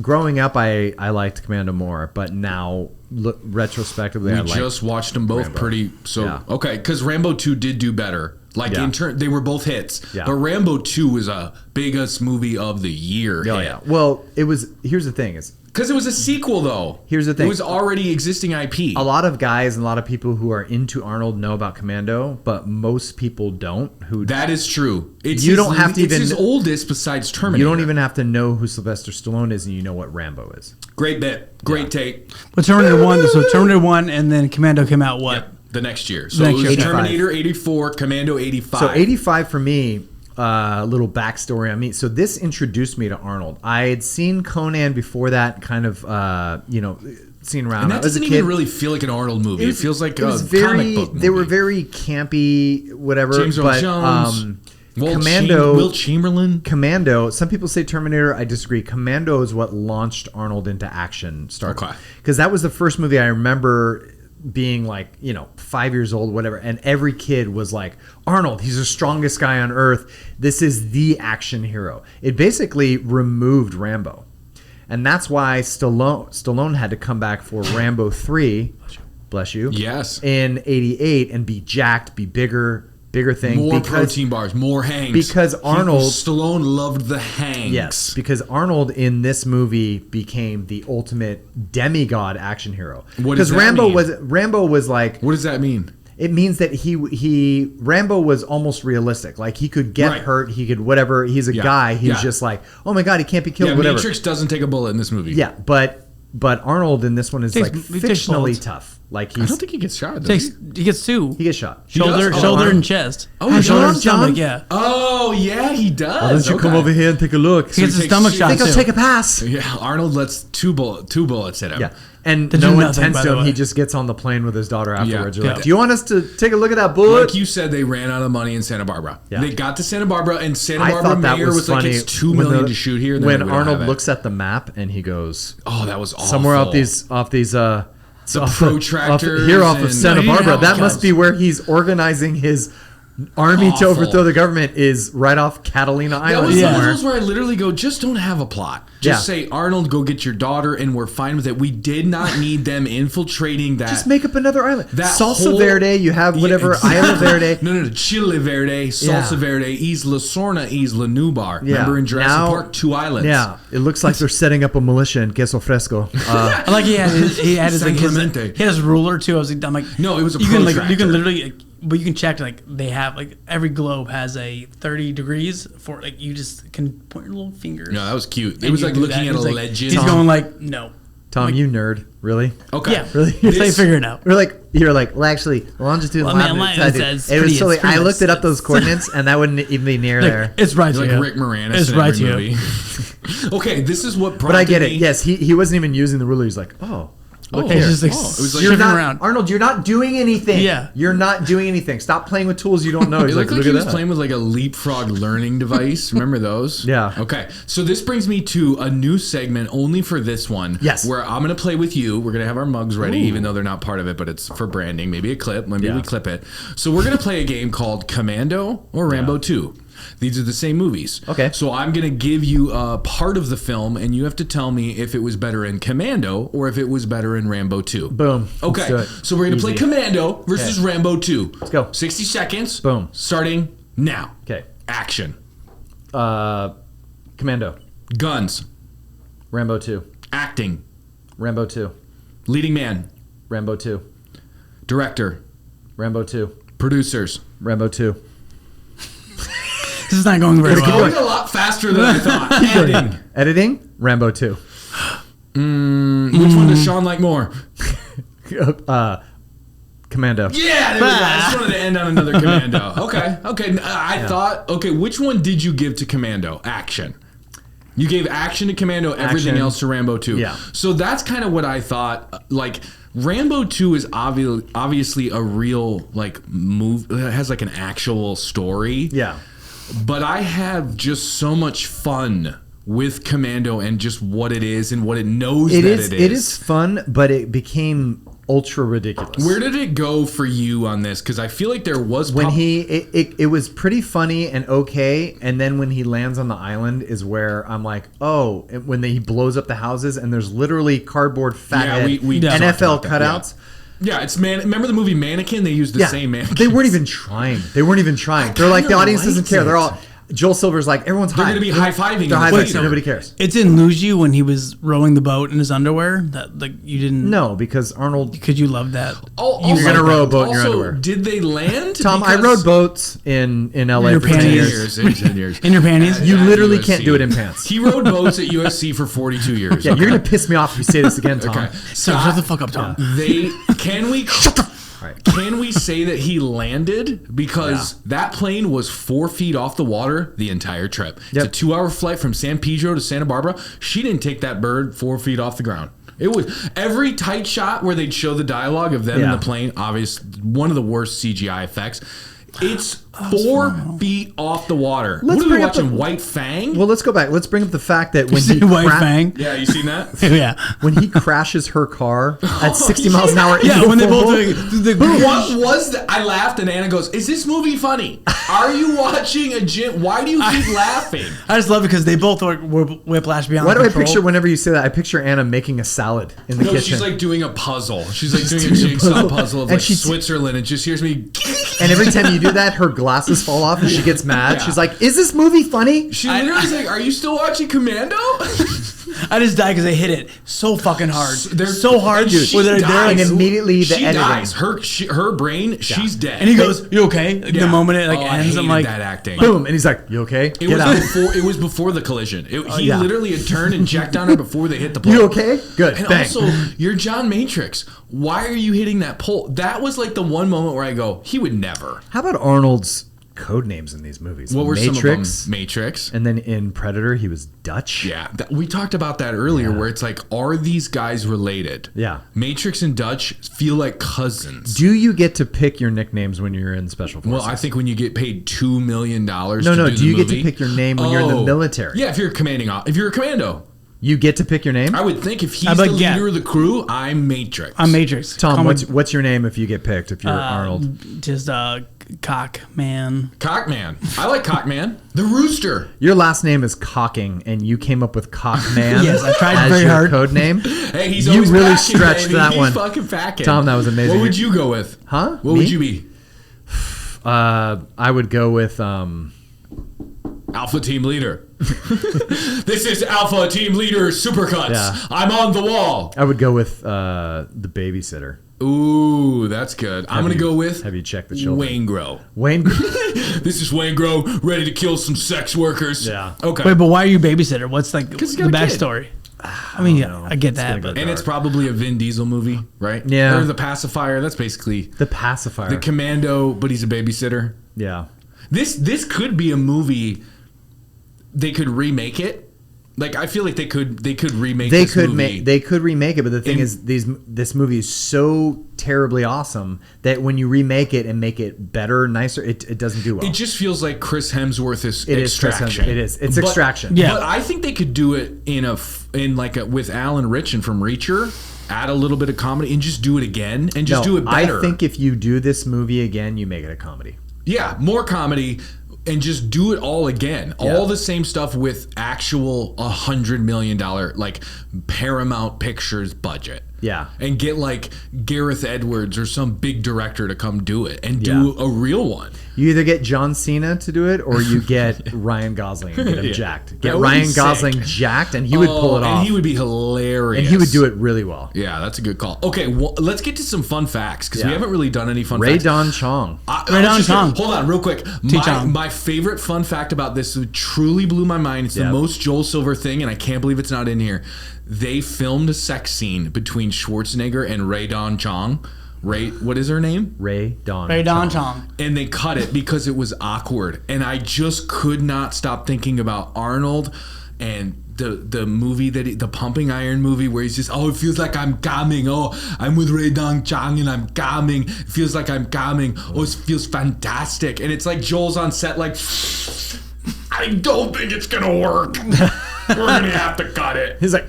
Growing up, I liked Commando more, but now retrospectively, We I like. just watched them both Rambo. pretty. So Yeah. okay, because Rambo 2 did do better. Like Yeah. in turn, they were both hits. Yeah. But Rambo 2 was a biggest movie of the year. Oh yeah. Well, it was. Here's the thing: is Because it was a sequel, though. Here's the thing. It was already existing IP. a lot of guys and a lot of people who are into Arnold know about Commando, but most people don't. Who That is true. It's You his, don't have to it's even- his oldest besides Terminator. you don't even have to know who Sylvester Stallone is, and you know what Rambo is. Great bit. Great take. But Terminator 1, so Terminator 1 and then Commando came out what? Yep. The next year. So Next it was year. Terminator 84, Commando 85. So 85 for me. Little backstory on me. So this introduced me to Arnold. I had seen Conan before that, kind of, seen around. And I that was a doesn't kid. even really feel like an Arnold movie. It feels like it was a very, comic book movie. They were very campy, whatever. James Earl but Jones, Commando, Will Chamberlain. Commando. Some people say Terminator. I disagree. Commando is what launched Arnold into action. Okay. Because that was the first movie I remember being like 5 years old, whatever, and every kid was like, Arnold, he's the strongest guy on earth. This is the action hero. It basically removed Rambo, and that's why Stallone had to come back for Rambo 3. Bless you. Yes. In '88 and be jacked, be bigger thing. More protein bars, more hangs. Because Arnold- Stallone loved the hangs. Yes, because Arnold in this movie became the ultimate demigod action hero. What does Because that mean? Rambo was like, What does that mean? it means that Rambo was almost realistic. Like he could get Right. hurt, he could whatever. He's a guy. He's just like, oh my god, he can't be killed. Yeah, whatever. Matrix doesn't take a bullet in this movie. Yeah, but Arnold in this one is Takes- like he takes fictionally bullets. tough. Like I don't think he gets shot. Does Takes, he? he gets two. he gets shot. Shoulder, does? Oh, shoulder Arnold. and chest. Oh, he shoulder does, and stomach, John? yeah. Oh, yeah, he does. Why don't you come Okay. over here and take a look? He gets a takes stomach two- shot I think I'll too. take a pass. Yeah, Arnold lets two bullets hit him. Yeah. And Did no do one nothing, tends by to the him. way. He just gets on the plane with his daughter afterwards. You're Yeah. like, do you want us to take a look at that bullet? Like you said, they ran out of money in Santa Barbara. Yeah. They got to Santa Barbara, and Santa I Barbara thought that mayor was like, funny. it's $2 when million the- to shoot here. And when we don't Arnold have it. looks at the map and he goes, Oh, that was awful. somewhere off these protractors here off of and- Santa No, you didn't Barbara. have That guns. must be where he's organizing his army to Awful. overthrow the government. Is right off Catalina That Island was one of somewhere. those where I literally go, just don't have a plot. Just say, Arnold, go get your daughter, and we're fine with it. We did not need them infiltrating that. Just make up another island. That Salsa whole- Verde. You have whatever exactly. Isla Verde. No. Chile Verde, Salsa Yeah. Verde, Isla Sorna, Isla Nubar. Yeah. Remember in Jurassic Now- Park, 2 islands. Yeah, it looks like they're setting up a militia in Queso Fresco. I like he had his San like his, Clemente. he had his ruler too. I was like, I'm like, No, it was a you can protractor. literally, but you can check like they have like every globe has a 30 degrees for like you just can point your little fingers. No, that was cute. It and was you like do looking that. at a He's like- legend. He's going like, no. Tom, Like- you nerd, really? Okay. Yeah, Really? That's how you figure it out. You're like, well, actually, longitude and Well, I mean, latitude. it's It was pretty- totally. it's pretty I looked it up much- those coordinates, and that wouldn't even be near Like, there. it's right Like to you. Rick Moranis It's in right every to you. movie. Okay, this is what But I prompted get it. me- Yes, he wasn't even using the ruler. He's like, oh, look He's here. just like, Oh, it was like- You're shifting not, around. Arnold. You're not doing anything. Yeah. you're not doing anything. Stop playing with tools you don't know. It He's looked like look he at was that. playing with like a leapfrog learning device. Remember those? Yeah. Okay. So this brings me to a new segment only for this one. Yes. Where I'm going to play with you. We're going to have our mugs ready, even though they're not part of it, but it's for branding. Maybe a clip. Maybe Yeah. we clip it. So we're going to play a game called Commando or Rambo 2. These are the same movies. Okay. So I'm going to give you a part of the film, and you have to tell me if it was better in Commando or if it was better in Rambo 2. Boom. Okay. Let's do it. So we're going to play Easy. Commando versus Rambo 2. Let's go. 60 seconds. Boom. Starting now. Okay. Action. Commando. Guns. Rambo 2. Acting. Rambo 2. Leading man. Rambo 2. Director. Rambo 2. Producers. Rambo 2. This is not going very It's well. going a lot faster than I thought. Editing. Editing. Rambo 2. Which one does Sean like more? Commando. Yeah, there we go. I just wanted to end on another Commando. Okay. I thought, which one did you give to Commando? Action. You gave action to Commando, everything Action. else to Rambo 2. Yeah. So that's kind of what I thought. Like, Rambo 2 is obviously a real, like, move. It has, like, an actual story. Yeah. But I have just so much fun with Commando and just what it is and what it knows It that is. it is. It is fun, but it became ultra ridiculous. Where did it go for you on this? Because I feel like there was When it was pretty funny and okay, and then when he lands on the island is where I'm like, oh, when he blows up the houses and there's literally cardboard fathead we talked NFL about that, cutouts. Yeah, it's remember the movie Mannequin? They used the same mannequin. They weren't even trying. They're like, the audience doesn't care. They're all. Joel Silver's like, everyone's They're high. going to be high-fiving. They're in the high-fiving, theater. nobody cares. It didn't lose you when he was rowing the boat in his underwear? That like you didn't. No, because Arnold. Because you loved that. Oh, You're gonna row a boat in your also, underwear. Did they land? Tom, I Because- rode boats in LA your for 10 panties. years. 10 years. In your panties? You At literally USC. can't do it in pants. He rode boats at USC for 42 years. Yeah, you're gonna piss me off if you say this again, Tom. Okay. So shut the fuck up, Tom. Can we say that he landed because that plane was 4 feet off the water the entire trip? Yep. It's a 2-hour flight from San Pedro to Santa Barbara. She didn't take that bird 4 feet off the ground. It was every tight shot where they'd show the dialogue of them in the plane. Obvious, one of the worst CGI effects. It's 4 feet off the water. Let's What are we bring up watching? the- White Fang? Well, let's go back. Let's bring up the fact that when See he White Fang? Yeah, you seen that? Yeah. when he crashes her car at 60 miles an hour. Yeah, into when the they full both boat. do the What was that? I laughed and Anna goes, "Is this movie funny? Are you watching a gym? Why do you keep laughing?" I just love it because they both were whiplash beyond Why do I control. picture whenever you say that? I picture Anna making a salad in the No, kitchen. she's like doing a puzzle. She's like doing a jigsaw puzzle of And like she- Switzerland, and just hears me. and every time you do that, her glasses fall off and she gets mad. Yeah. She's like, "Is this movie funny?" She literally is like, "Are you still watching Commando?" I just died because they hit it so fucking hard. They're so hard, dude. where they're And immediately the she editing. dies. Her brain, she's dead. And he goes, "You okay?" Like, Yeah. the moment it like Oh, I ends, I'm hated like, that acting. Boom, and he's like, "You okay? It Get was out." before. It was before the collision. He yeah. literally had turned and checked on her before they hit the pole. You okay? Good. And Bang. also, you're John Matrix. Why are you hitting that pole? That was like the one moment where I go, he would never. How about Arnold's code names in these movies? What were some Matrix, of them? Matrix. and then in Predator, he was Dutch. Yeah, we talked about that earlier, where it's like, are these guys related? Yeah. Matrix and Dutch feel like cousins. Do you get to pick your nicknames when you're in special forces? Well, I think when you get paid $2 million No, to do you get to pick your name when you're in the military? Yeah, if you're a commando. You get to pick your name. I would think if he's I'd the be like, yeah. leader of the crew, I'm Matrix. I'm Matrix. Tom, Call me, what's your name if you get picked? If you're Arnold, just cock man. Cockman. I like Cockman. The Rooster. your last name is Cocking, and you came up with Cockman. Yes, I tried as very your hard. code name. Hey, he's You always really packing, stretched baby. that He's one. fucking packing. Tom, that was amazing. What would you go with? Huh? What Me? would you be? I would go with Alpha Team Leader. This is Alpha Team Leader Supercuts. Yeah. I'm on the wall. the babysitter. Ooh, that's good. I'm going to go with Have you checked the children? Wayne Grow. Wayne. This is Wayne Grow, ready to kill some sex workers. Yeah. Okay. Wait, but why are you babysitter? What's like the he's got a kid. backstory? I mean, yeah, I get that, gonna but And it's probably a Vin Diesel movie, right? Yeah. Or The Pacifier. That's basically The pacifier. the Commando, but he's a babysitter. yeah. This could be a movie. They could remake it. Like, I feel like they could remake They this could movie. they could remake it, but the thing In- is, this movie is so terribly awesome that when you remake it and make it better, nicer, it doesn't do well. It just feels like Chris Hemsworth is It is Chris Extraction. Hemsworth. It is. It's But- Extraction. Yeah. But I think they could do it with Alan Ritchson from Reacher. Add a little bit of comedy and just do it again and just do it better. I think if you do this movie again, you make it a comedy. Yeah, more comedy. and just do it all again. Yeah. All the same stuff with actual $100 million like Paramount Pictures budget. Yeah. And get like Gareth Edwards or some big director to come do it and do a real one. You either get John Cena to do it or you get Ryan Gosling and get him jacked. Get That would be Ryan Gosling sick. jacked and he would pull it off. And he would be hilarious. And he would do it really well. Yeah, that's a good call. Okay, well, let's get to some fun facts because we Yeah. haven't really done any fun Ray facts. Don Chong. Ray Don Chong. Hold on, real quick. Chong. My favorite fun fact about this truly blew my mind. It's the most Joel Silver thing, and I can't believe it's not in here. They filmed a sex scene between Schwarzenegger and Ray Don Chong. What is her name? Ray Don Chong. And they cut it because it was awkward. And I just could not stop thinking about Arnold and the movie the Pumping Iron movie where he's just, it feels like I'm coming. Oh, I'm with Ray Don Chong and I'm coming. It feels like I'm coming. Oh, it feels fantastic. And it's like Joel's on set like, I don't think it's gonna work. We're gonna have to cut it. He's like,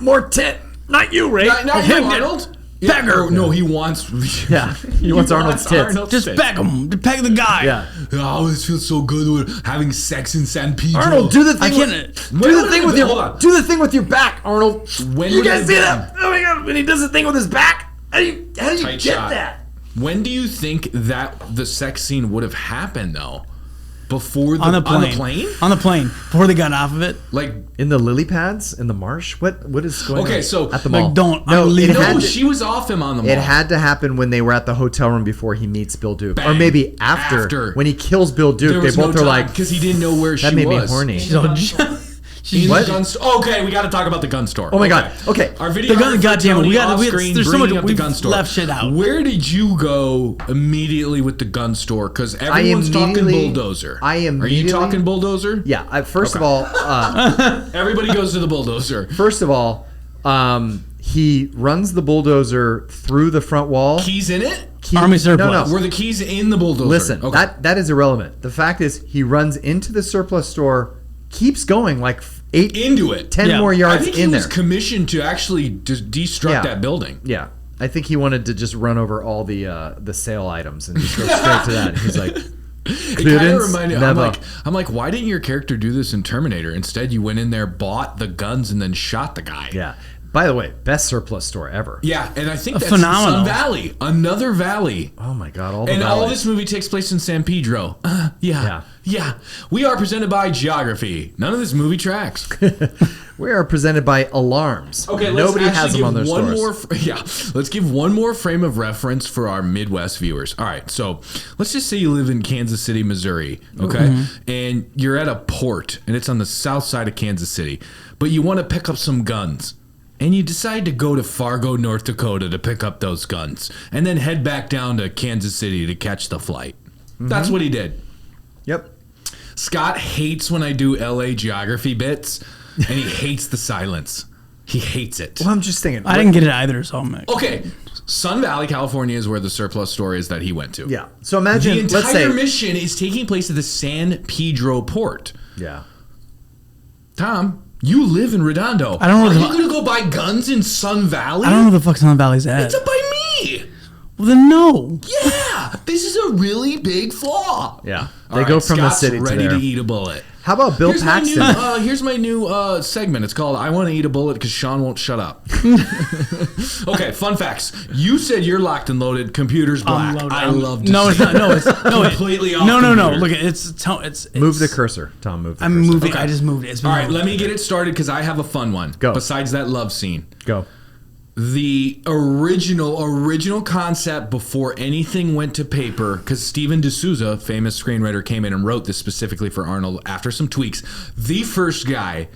more tit. Not you, Ray. Not you, Arnold. Beggar. No, he wants. Yeah, he wants Arnold's tits. Just peg him. Peg the guy. Yeah. Oh, this feels so good. We're having sex in San Pedro. Arnold, do the I thing. can't. Do the thing with Hold your. on. Do the thing with your back, Arnold. When You would guys it see be? that? Oh my god! When he does the thing with his back, how do you Tight get shot. that? When do you think that the sex scene would have happened though? Before On the plane. On the plane. Before they got off of it. Like, In the lily pads in the marsh. What is going on? okay, so at the mall. Like, don't. No, I'm it leaving. had no, to- she was off him on the mall. It had to happen when they were at the hotel room before he meets Bill Duke, or Bang. maybe after when he kills Bill Duke. There They was both no are time, like, because he didn't know where she that made was. me horny. She's all, In What? the gun store. Okay, we got to talk about the gun store. Oh my God. Okay. Our video. goddamn it, we got- there's so much- the we've gun store. left shit out. Where did you go immediately with the gun store? Because everyone's talking immediately- bulldozer. I Are you immediately- talking bulldozer? Yeah. First of all, Everybody goes to the bulldozer. he runs the bulldozer through the front wall. Keys in it? Army surplus. Were the keys in the bulldozer? Listen, Okay. that is irrelevant. The fact is, he runs into the surplus store, keeps going like 8 into it. 10 Yeah. more I yards think in he was there. commissioned to actually destruct Yeah. that building. Yeah. I think he wanted to just run over all the sale items and just go straight to that. He's like, It kind of Clearance? reminded. Never. I'm like, why didn't your character do this in Terminator? Instead, you went in there, bought the guns, and then shot the guy. yeah. By the way, best surplus store ever. Yeah, and I think that's phenomenal. Sun Valley, another valley. Oh my God, all the And all valleys. this movie takes place in San Pedro. Yeah. Yeah. We are presented by Geography. None of this movie tracks. We are presented by Alarms. Okay, Nobody let's has actually them on their give one stores. more. Let's give one more frame of reference for our Midwest viewers. All right, so let's just say you live in Kansas City, Missouri, okay, and you're at a port, and it's on the south side of Kansas City, but you want to pick up some guns. And you decide to go to Fargo, North Dakota to pick up those guns and then head back down to Kansas City to catch the flight. That's what he did. Yep. Scott hates when I do LA geography bits, and he hates the silence. He hates it. Well, I'm just thinking. I didn't get it either, so I'm like, Okay, Sun Valley, California is where the surplus store is that he went to. Yeah. So imagine, The let's say. entire mission is taking place at the San Pedro port. Yeah. Tom, you live in Redondo. I don't know Are the- you going to go buy guns in Sun Valley? I don't know what the fuck Sun Valley's at. It's up by me. Well, then no. Yeah, this is a really big flaw. Yeah. All They go from the Scott's city to ready there. to eat a bullet. How about Bill Paxton? Here's my new segment. It's called "I Want to Eat a Bullet" because Sean won't shut up. Okay, fun facts. You said you're locked and loaded. Computer's black. Unload. I love. No, it's not. No, it's no. Completely off No. computer. Look, it's Move the cursor, Tom. Move the I'm cursor. moving. Okay. I just moved it. It's been All right, moved. let me get it started because I have a fun one. Go. Besides that love scene. Go. The original concept before anything went to paper, because Steven D'Souza, famous screenwriter, came in and wrote this specifically for Arnold after some tweaks. The first guy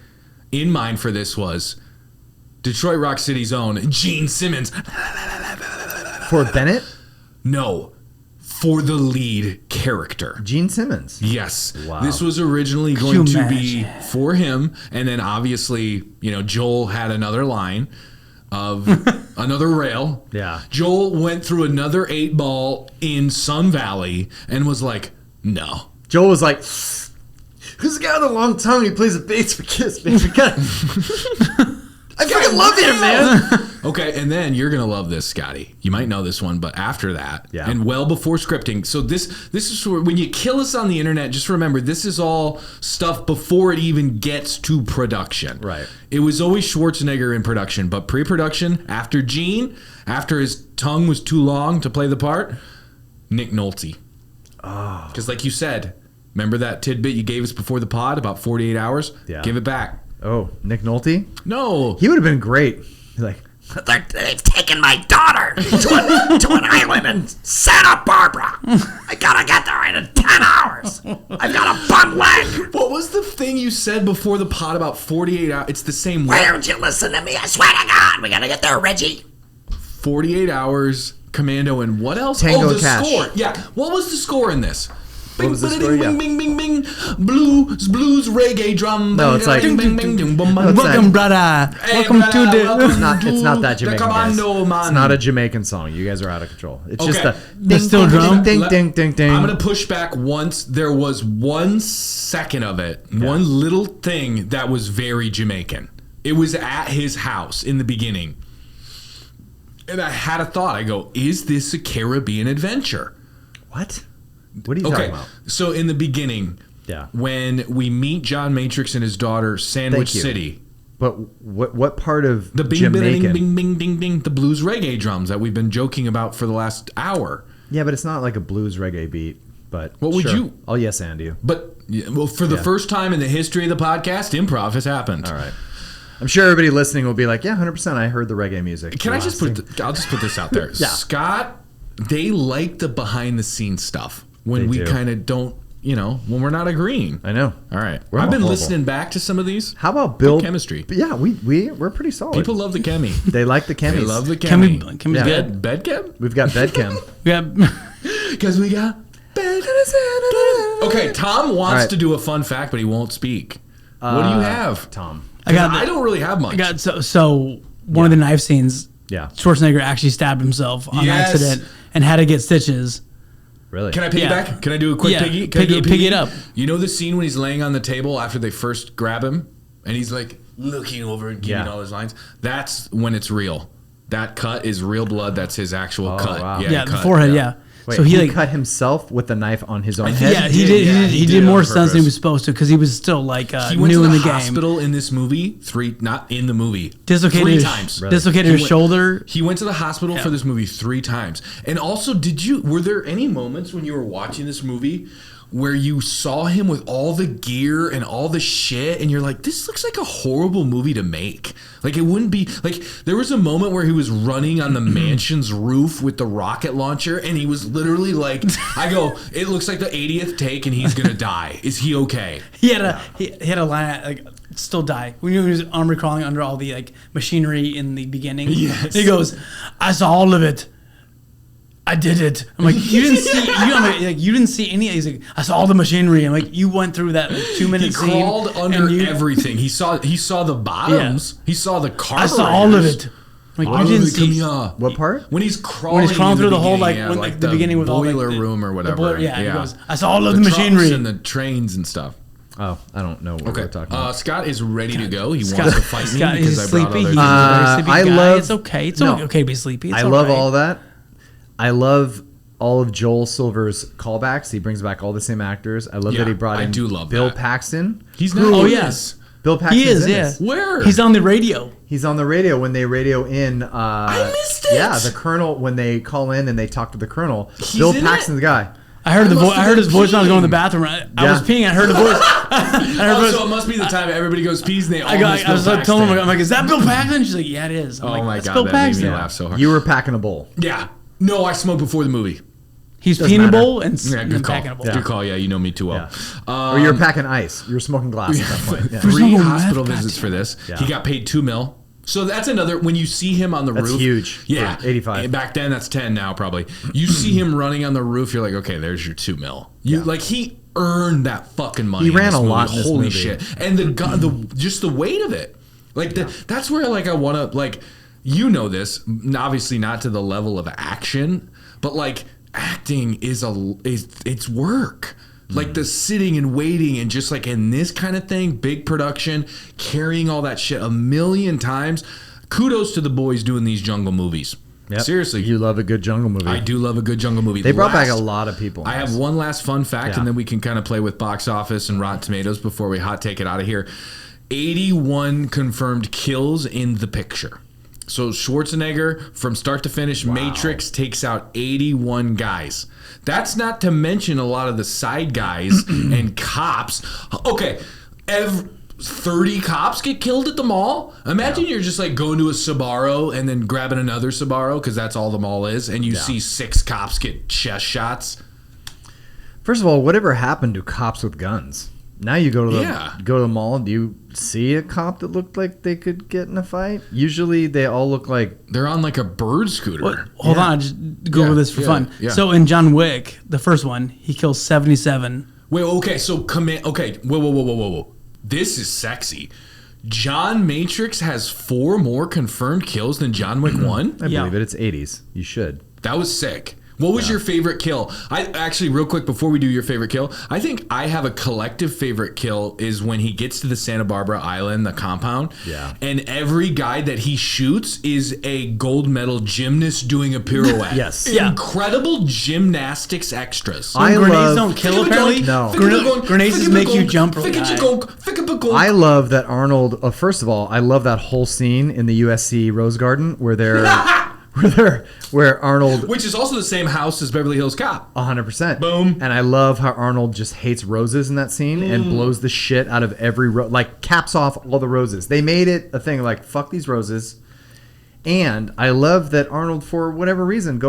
in mind for this was Detroit Rock City's own Gene Simmons. For Bennett, No, for the lead character. Gene Simmons. Yes. Wow. This was originally you going to be imagine? for him, and then obviously, Joel had another line of another rail. Yeah. Joel went through another 8-ball in Sun Valley and was like, no. Joel was like, "Who's the guy with the long tongue? He plays the bass for Kiss, baby. I fucking love him, man." Okay, and then you're gonna love this, Scotty. You might know this one, but after that, Yeah. and well before scripting. So this is where, when you kill us on the internet, just remember this is all stuff before it even gets to production. Right. It was always Schwarzenegger in production, but pre-production, after Gene, after his tongue was too long to play the part, Nick Nolte. Oh. Because like you said, remember that tidbit you gave us before the pod about 48 hours? Yeah. Give it back. Oh, Nick Nolte? No. He would have been great. He's like, They've taken my daughter to an island in Santa Barbara. I gotta get there in 10 hours. I've got a bum leg. What was the thing you said before the pod about 48 hours? It's the same Why way. don't you listen to me? I swear to God, we gotta get there, Reggie. 48 hours, Commando, and what else? Tango the Cash. score. Yeah. What was the score in this? Bing, was the bing, score? bing, Yeah. bing, bing, bing, blues, reggae, drum. No, it's like- Bing, bing, bing, bing, bum, No, bum, it's bum. Welcome, brother. Hey, Welcome brother, to the. welcome it's not that to Jamaican, the guys. Commando, man. It's not a Jamaican song. You guys are out of control. It's just Okay. the steel drum? ding, Let- ding, ding, ding. I'm going to push back once. There was 1 second of it, one little thing that was very Jamaican. It was at his house in the beginning. And I had a thought. I go, is this a Caribbean adventure? What? What are you Okay, talking about? so in the beginning, Yeah. when we meet John Matrix and his daughter, Sandwich Thank you. City, But what part of the bing, Jamaican? bing, bing, bing, ding, ding, the blues reggae drums that we've been joking about for the last hour. Yeah, but it's not like a blues reggae beat. But What would sure. you- I'll yes and you. But, yeah, well, for the Yeah. first time in the history of the podcast, improv has happened. All right. I'm sure everybody listening will be like, yeah, 100%. I heard the reggae music. Can I just put? I'll just put this out there. Yeah. Scott, they like the behind the scenes stuff when They we do. kind of don't, when we're not agreeing. I know. All right, We're I've been horrible. listening back to some of these. How about Bill? chemistry. Yeah, we're pretty solid. People love the chemi. they like the chemis. They love the Chemi, chemi. Chemi's Yeah. good. Bed chem? We've got bedchem. We got. Because we got bed. Okay, Tom wants All right. to do a fun fact, but he won't speak. What do you have? Tom. I got. I don't really have much. I got so one of the knife scenes. Yeah. Schwarzenegger actually stabbed himself on Yes. accident and had to get stitches. Really? Can I piggyback? Yeah. Can I do a quick Yeah, piggy? Can I do a piggy it up. You know the scene when he's laying on the table after they first grab him and he's like looking over and giving Yeah. all his lines? That's when it's real. That cut is real blood. That's his actual Oh, cut. wow. Yeah, he the cut. forehead. Yeah. Wait, so he he like. cut himself with the knife on his own think head. Yeah, he did, did. yeah, He he did did more on stunts than he purpose. was supposed to because he was still like He went new to in the the game. hospital in this movie not in the movie. Dislocated three his, times. Dislocated He his went- shoulder. He went to the hospital for this movie 3 times. And also, were there any moments when you were watching this movie where you saw him with all the gear and all the shit and you're like, this looks like a horrible movie to make? Like, it wouldn't be like, there was a moment where he was running on the mansion's roof with the rocket launcher and he was literally like, I go, it looks like the 80th take and he's gonna die. Is he okay? He had a line like still die. We knew he was armory crawling under all the like machinery in the beginning. Yes. He goes, I saw all of it. I did it. I'm like, you didn't see. You didn't see any. He's like, I saw all the machinery. I'm like, you went through that 2-minute He scene. crawled under and you- everything. He saw the bottoms. He saw the I carburetors. saw all of it. I'm like, you didn't see. What part? When he's crawling, When he's crawling in through the whole beginning, like, when, like the beginning with all boiler like, room or the whatever. boiler- yeah, he goes, I saw all of the trucks machinery. and the trains and stuff. Oh, I don't know what Okay, we're talking about. Scott is ready to go. He Scott- wants to fight me Scott because is I brought sleepy. other He's a very sleepy I guy. love- It's okay. It's no. okay to be sleepy. It's I love alright. all that. I love all of Joel Silver's callbacks. He brings back all the same actors. I love Yeah, that he brought I in do love Bill that. Paxton. He's not. Oh, in yeah. this. Bill Paxton He is, in yeah. this. Where? He's on the radio. He's on the radio when they radio in. I missed it. Yeah, the colonel when they call in and they talk to the colonel. He's Bill in Paxton's it? the guy. I heard I the must voice. have I heard been his voice when I was going to the Yeah. bathroom. I was peeing. I heard the voice. Oh, so it must be the time everybody goes peas and they all miss I was Bill like telling him, Paxton. I'm like, is that Bill Paxton? She's like, yeah, it is. I'm Oh like, my that's god, Bill that made me Paxton. laugh so hard. You were packing a bowl. Yeah. No, I smoked before the movie. He's Doesn't peeing a matter. bowl and Yeah, good call. packing a bowl. Good call. Yeah, you know me too well. Or you were packing ice. You were smoking glass at that point. Yeah. There's Three no hospital meth, visits for this. Yeah. He got paid $2 million. So that's another. When you see him on the That's roof, huge Yeah, for 85. And back then, that's 10 now probably. You see him running on the roof, you're like, okay, there's your $2 million. You like he earned that fucking money. He in ran this a movie. lot in this Holy movie. shit! And the just the weight of it, like that's where like I want to like, this, obviously not to the level of action, but like acting is it's work. Like the sitting and waiting and just like in this kind of thing, big production, carrying all that shit a million times. kudos to the boys doing these jungle movies. Yep. Seriously. You love a good jungle movie. I do love a good jungle movie. They brought back a lot of people. I have one last fun fact, Yeah. and then we can kind of play with box office and Rotten Tomatoes before we hot take it out of here. 81 confirmed kills in the picture. So Schwarzenegger, from start to finish, Matrix takes out 81 guys. That's not to mention a lot of the side guys and cops. Okay, 30 cops get killed at the mall. Imagine you're just like going to a Sbarro and then grabbing another Sbarro, because that's all the mall is, and you see 6 cops get chest shots. First of all, whatever happened to cops with guns? Now you go to the mall. Do you see a cop that looked like they could get in a fight? Usually they all look like they're on like a bird scooter. Hold on, just go over this for fun. Yeah. So in John Wick, the first one, he kills 77. Wait, okay, so whoa. This is sexy. John Matrix has 4 more confirmed kills than John Wick 1? I believe it. It's 80s. You should. That was sick. What was your favorite kill? I actually, real quick, before we do your favorite kill, I think I have a collective favorite kill is when he gets to the Santa Barbara Island, the compound. Yeah. And every guy that he shoots is a gold medal gymnast doing a pirouette. Yes. Yeah. Incredible gymnastics extras. Grenades don't kill, apparently? No. Grenades just make you jump really high. I love that Arnold. First of all, I love that whole scene in the USC Rose Garden where where Arnold, which is also the same house as Beverly Hills Cop. 100%. Boom. And I love how Arnold just hates roses in that scene and blows the shit out of every like caps off all the roses. They made it a thing like fuck these roses. And I love that Arnold, for whatever reason,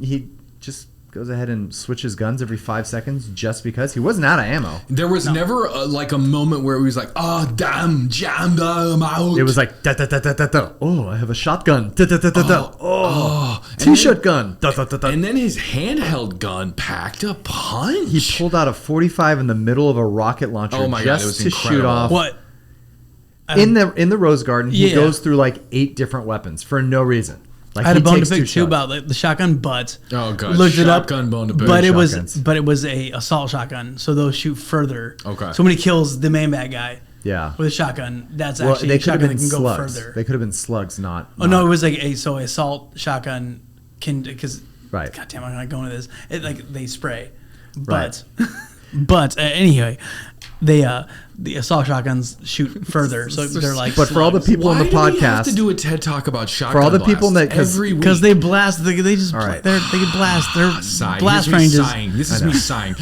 he just goes ahead and switches guns every 5 seconds just because he wasn't out of ammo. There was never like a moment where he was like, "Oh damn, jammed I'm out." It was like da da da da da da. Oh, I have a shotgun. Da da da da da. Oh, t-shirt gun. Da da da da. And then his handheld gun packed a punch. He pulled out a 45 in the middle of a rocket launcher Oh my God, it was just to incredible. shoot off. What? In the Rose Garden, he Yeah. goes through like 8 different weapons for no reason. Like I had a he bone to takes pick 2 too shots. about the shotgun, but Oh, God. looked it up. Shotgun bone to pick. But it Shotguns. was a assault shotgun, so those shoot further. Okay. So when he kills the main bad guy Yeah. with a shotgun, that's Well, actually they a could have shotgun been that can slugs. go further. They could have been slugs, not. Oh no, it was like a assault shotgun can because Right. God damn, I'm not going to this. It like they spray, but but anyway, the assault shotguns shoot further, so they're like. But for all the people Why on the do we have podcast, to do a TED talk about shotgun For all the people blasts that- 'cause- every week? because they blast, they just All right. they can blast. They're Sigh. blast Here's me ranges. sighing. This is me sighing.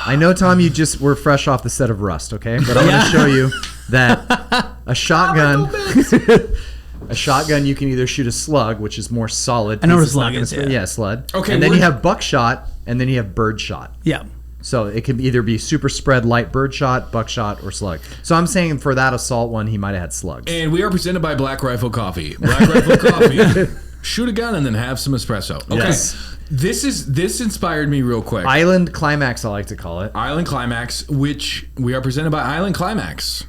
I know, Tom, you just were fresh off the set of Rust, okay? But I'm going to show you that a shotgun, a shotgun, you can either shoot a slug, which is more solid. I know what a It's not slug gonna is, spray- yeah. Yeah, slug. Okay, and then you we're- have buckshot, and then you have birdshot. Yeah. So it can either be super spread light birdshot, buckshot, or slug. So I'm saying for that assault one, he might have had slugs. And we are presented by Black Rifle Coffee. Black Rifle Coffee. Shoot a gun and then have some espresso. Okay. Yes. This inspired me real quick. Island Climax, I like to call it. Island Climax, which we are presented by Island Climax.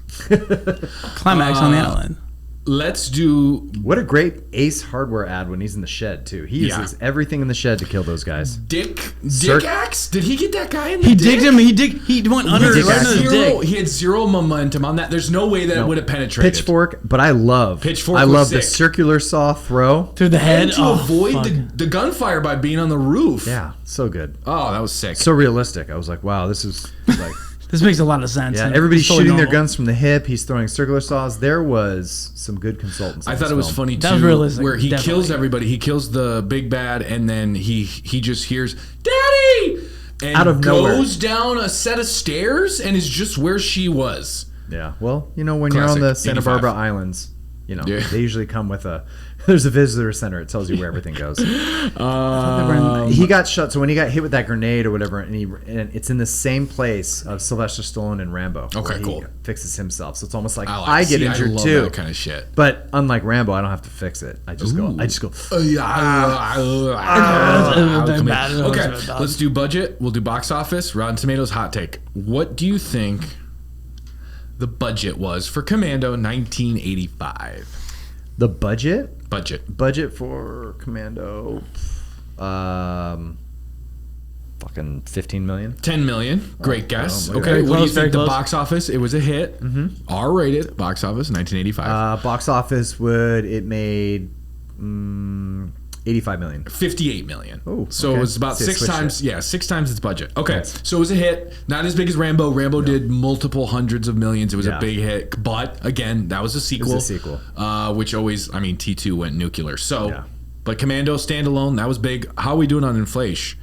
Climax on the island. Let's do What a great Ace Hardware ad when he's in the shed, too. He Yeah. uses everything in the shed to kill those guys. Dick Circ- Axe. Did he get that guy in the He dick? digged him. He went under Dick right Axe. under the dick. He had zero momentum on that. There's no way that it would have penetrated. Pitchfork, but I love Pitchfork I was love the sick. circular saw throw. Through the head. And to Oh, avoid fuck. the gunfire by being on the roof. Yeah, so good. Oh, that was sick. So realistic. I was like, wow, this is like This makes a lot of sense. yeah, and everybody's it's totally shooting their normal. guns from the hip. He's throwing circular saws. There was some good consultants. I in thought this it was film. funny That was too, realistic, where he definitely. kills everybody. He kills the big bad, and then he just hears "Daddy" and Out of nowhere. goes down a set of stairs and is just where she was. Yeah. Well, you know, when you're on Classic, the Santa 85. Barbara Islands, you know, Yeah. they usually come with a there's a visitor center. It tells you where everything goes. Um, He got shot. So when he got hit with that grenade or whatever, and it's in the same place of Sylvester Stallone and Rambo. Okay, where he cool. Fixes himself. So it's almost like I I get injured love too. that kind of shit. But unlike Rambo, I don't have to fix it. I just go. Okay, let's do budget. We'll do box office. Rotten Tomatoes hot take. What do you think the budget was for Commando 1985? The budget Budget. for Commando. Fucking 15 million. 10 million. Great guess. look at Okay, that. what do you Close, very think? The close. box office, it was a hit. R-rated box office, 1985. Box office it made 85 million. 58 million. Oh, so okay. it was about So they 6 switched times. it. Yeah, 6 times its budget. Okay, Nice. so it was a hit. Not as big as Rambo. Rambo did multiple hundreds of millions. It was a Yeah. big hit. But again, that was a sequel. a sequel. Which always, I mean, T2 went nuclear. So, Yeah. but Commando standalone, that was big. How are we doing on inflation?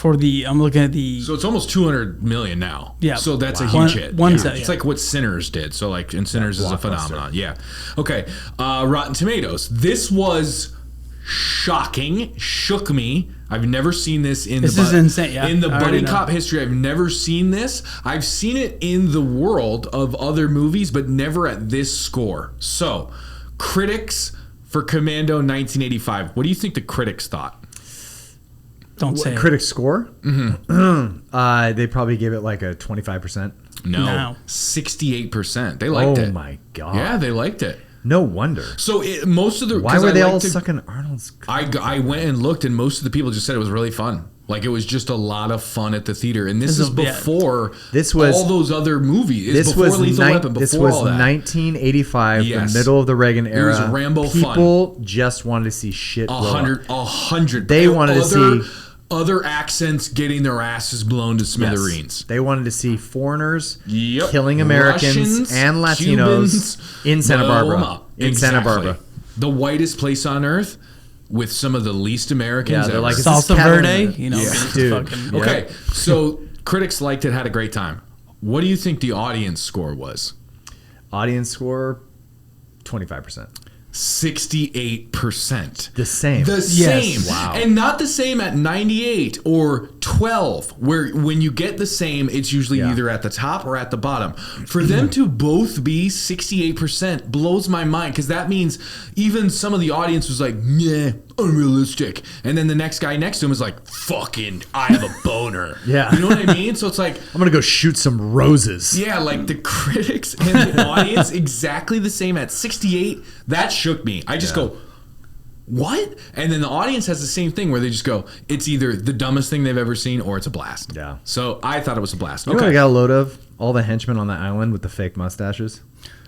I'm looking at the. So it's almost 200 million now. Yeah. So that's a Wow. huge hit. One Yeah. set, It's yeah. like what Sinners did. So like, and Sinners is a blockbuster. phenomenon. Yeah. Okay. Rotten Tomatoes. This was shocking. Shook me. I've never seen this in This the is insane, yeah. in the I already buddy know. cop history. I've never seen this. I've seen it in the world of other movies, but never at this score. So, critics for Commando 1985. What do you think the critics thought? Don't say it. Critic score? Mm-hmm. They probably gave it like a 25%. No, 68%. They liked it. Oh my god. Yeah, they liked it. No wonder. So most of the Why 'cause were I they like all to- sucking Arnold's? I went and looked, and most of the people just said it was really fun. Like it was just a lot of fun at the theater, and this This is is- yeah. before This was- all those other movies. It's This before was Lethal Weapon. Before this was all that. 1985, Yes. the middle of the Reagan era. was Rambo fun. People just wanted to see shit blow up. 100. They wanted to see- other accents getting their asses blown to smithereens. They wanted to see foreigners Yep. killing Americans Russians, and Latinos Cubans, in Santa blow 'em Barbara. up. In Santa Exactly. Barbara. The whitest place on earth with some of the least Americans Yeah, they're ever. like, Salsa Catalan. Verde, you know, Yeah. it's Dude. fucking. Yeah. Okay, so critics liked it, had a great time. What do you think the audience score was? Audience score 25%. 68%. The same. The Yes. same. Wow. And not the same at 98 or 12, where when you get the same, it's usually Yeah. either at the top or at the bottom. For them to both be 68% blows my mind, because that means even some of the audience was like, nah, unrealistic. And then the next guy next to him was like, fucking, I have a boner. Yeah. You know what I mean? So it's like, I'm going to go shoot some roses. yeah, like the critics and the audience exactly the same at 68. That shook me. I just go, what? And then the audience has the same thing where they just go, it's either the dumbest thing they've ever seen or it's a blast. Yeah. So I thought it was a blast. You know what I Okay. got a load of? All the henchmen on the island with the fake mustaches.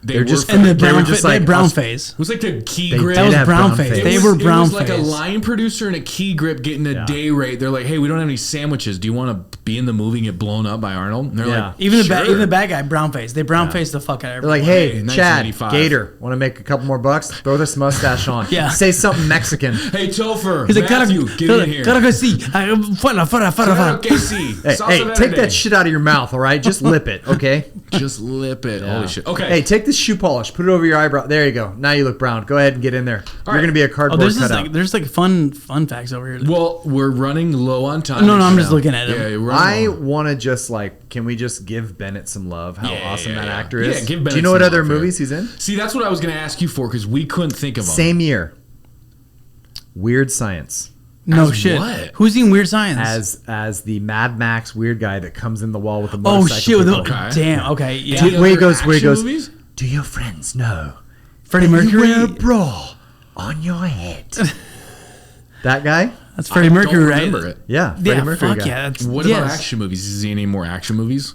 They They're were just- And the They were brown, just they had like brown us- face. It was like the key They grip. That was have brown brown face. face. They It were was- brown It was like a face. line producer and a key grip getting a Yeah. day rate. They're like, hey, we don't have any sandwiches. Do you want to be in the movie and get blown up by Arnold? And they're Yeah. like, Even the sure. even the bad guy, brown face. They brown faced the fuck out of They're like, everyone. hey, in Chad, 1985. Gator, want to make a couple more bucks? Throw this mustache on. Yeah. Say something Mexican. Hey, Topher, He's like, Matthew, get in here. gotta go see. Fuera. Claro que sí. Hey, Salsa hey, take verde. that shit out of your mouth, all right? Just lip it, okay? Just lip it. Holy shit. Okay. Hey, take this shoe polish, put it over your eyebrow. There you go. Now you look brown. Go ahead and get in there. You're right. gonna be a Oh, cardboard there's just cutout. like there's like fun facts over here. Well, we're running low on time. No, I'm just now. looking at him. Yeah, we're I running low. want to just like, can we just give Bennett some love? How Yeah, awesome yeah, that yeah. actor Yeah, is. give Do you Bennett know what some other love here. movies he's in? See, that's what I was going to ask you for, because we couldn't think of them. Same year. Weird Science. No As shit. what? Who's in Weird Science? As the Mad Max weird guy that comes in the wall with the Oh motorcycle. shit! With the, people. Okay. Damn. Okay. Yeah. Any Where he other goes, where he action goes, movies? do your friends know Freddie that you wear a Mercury. bra on your head? That guy? That's Freddie I Mercury, don't right? remember it. Yeah, Freddie Yeah. Mercury Fuck guy. yeah. That's, What yes. about action movies? Is he in any more action movies?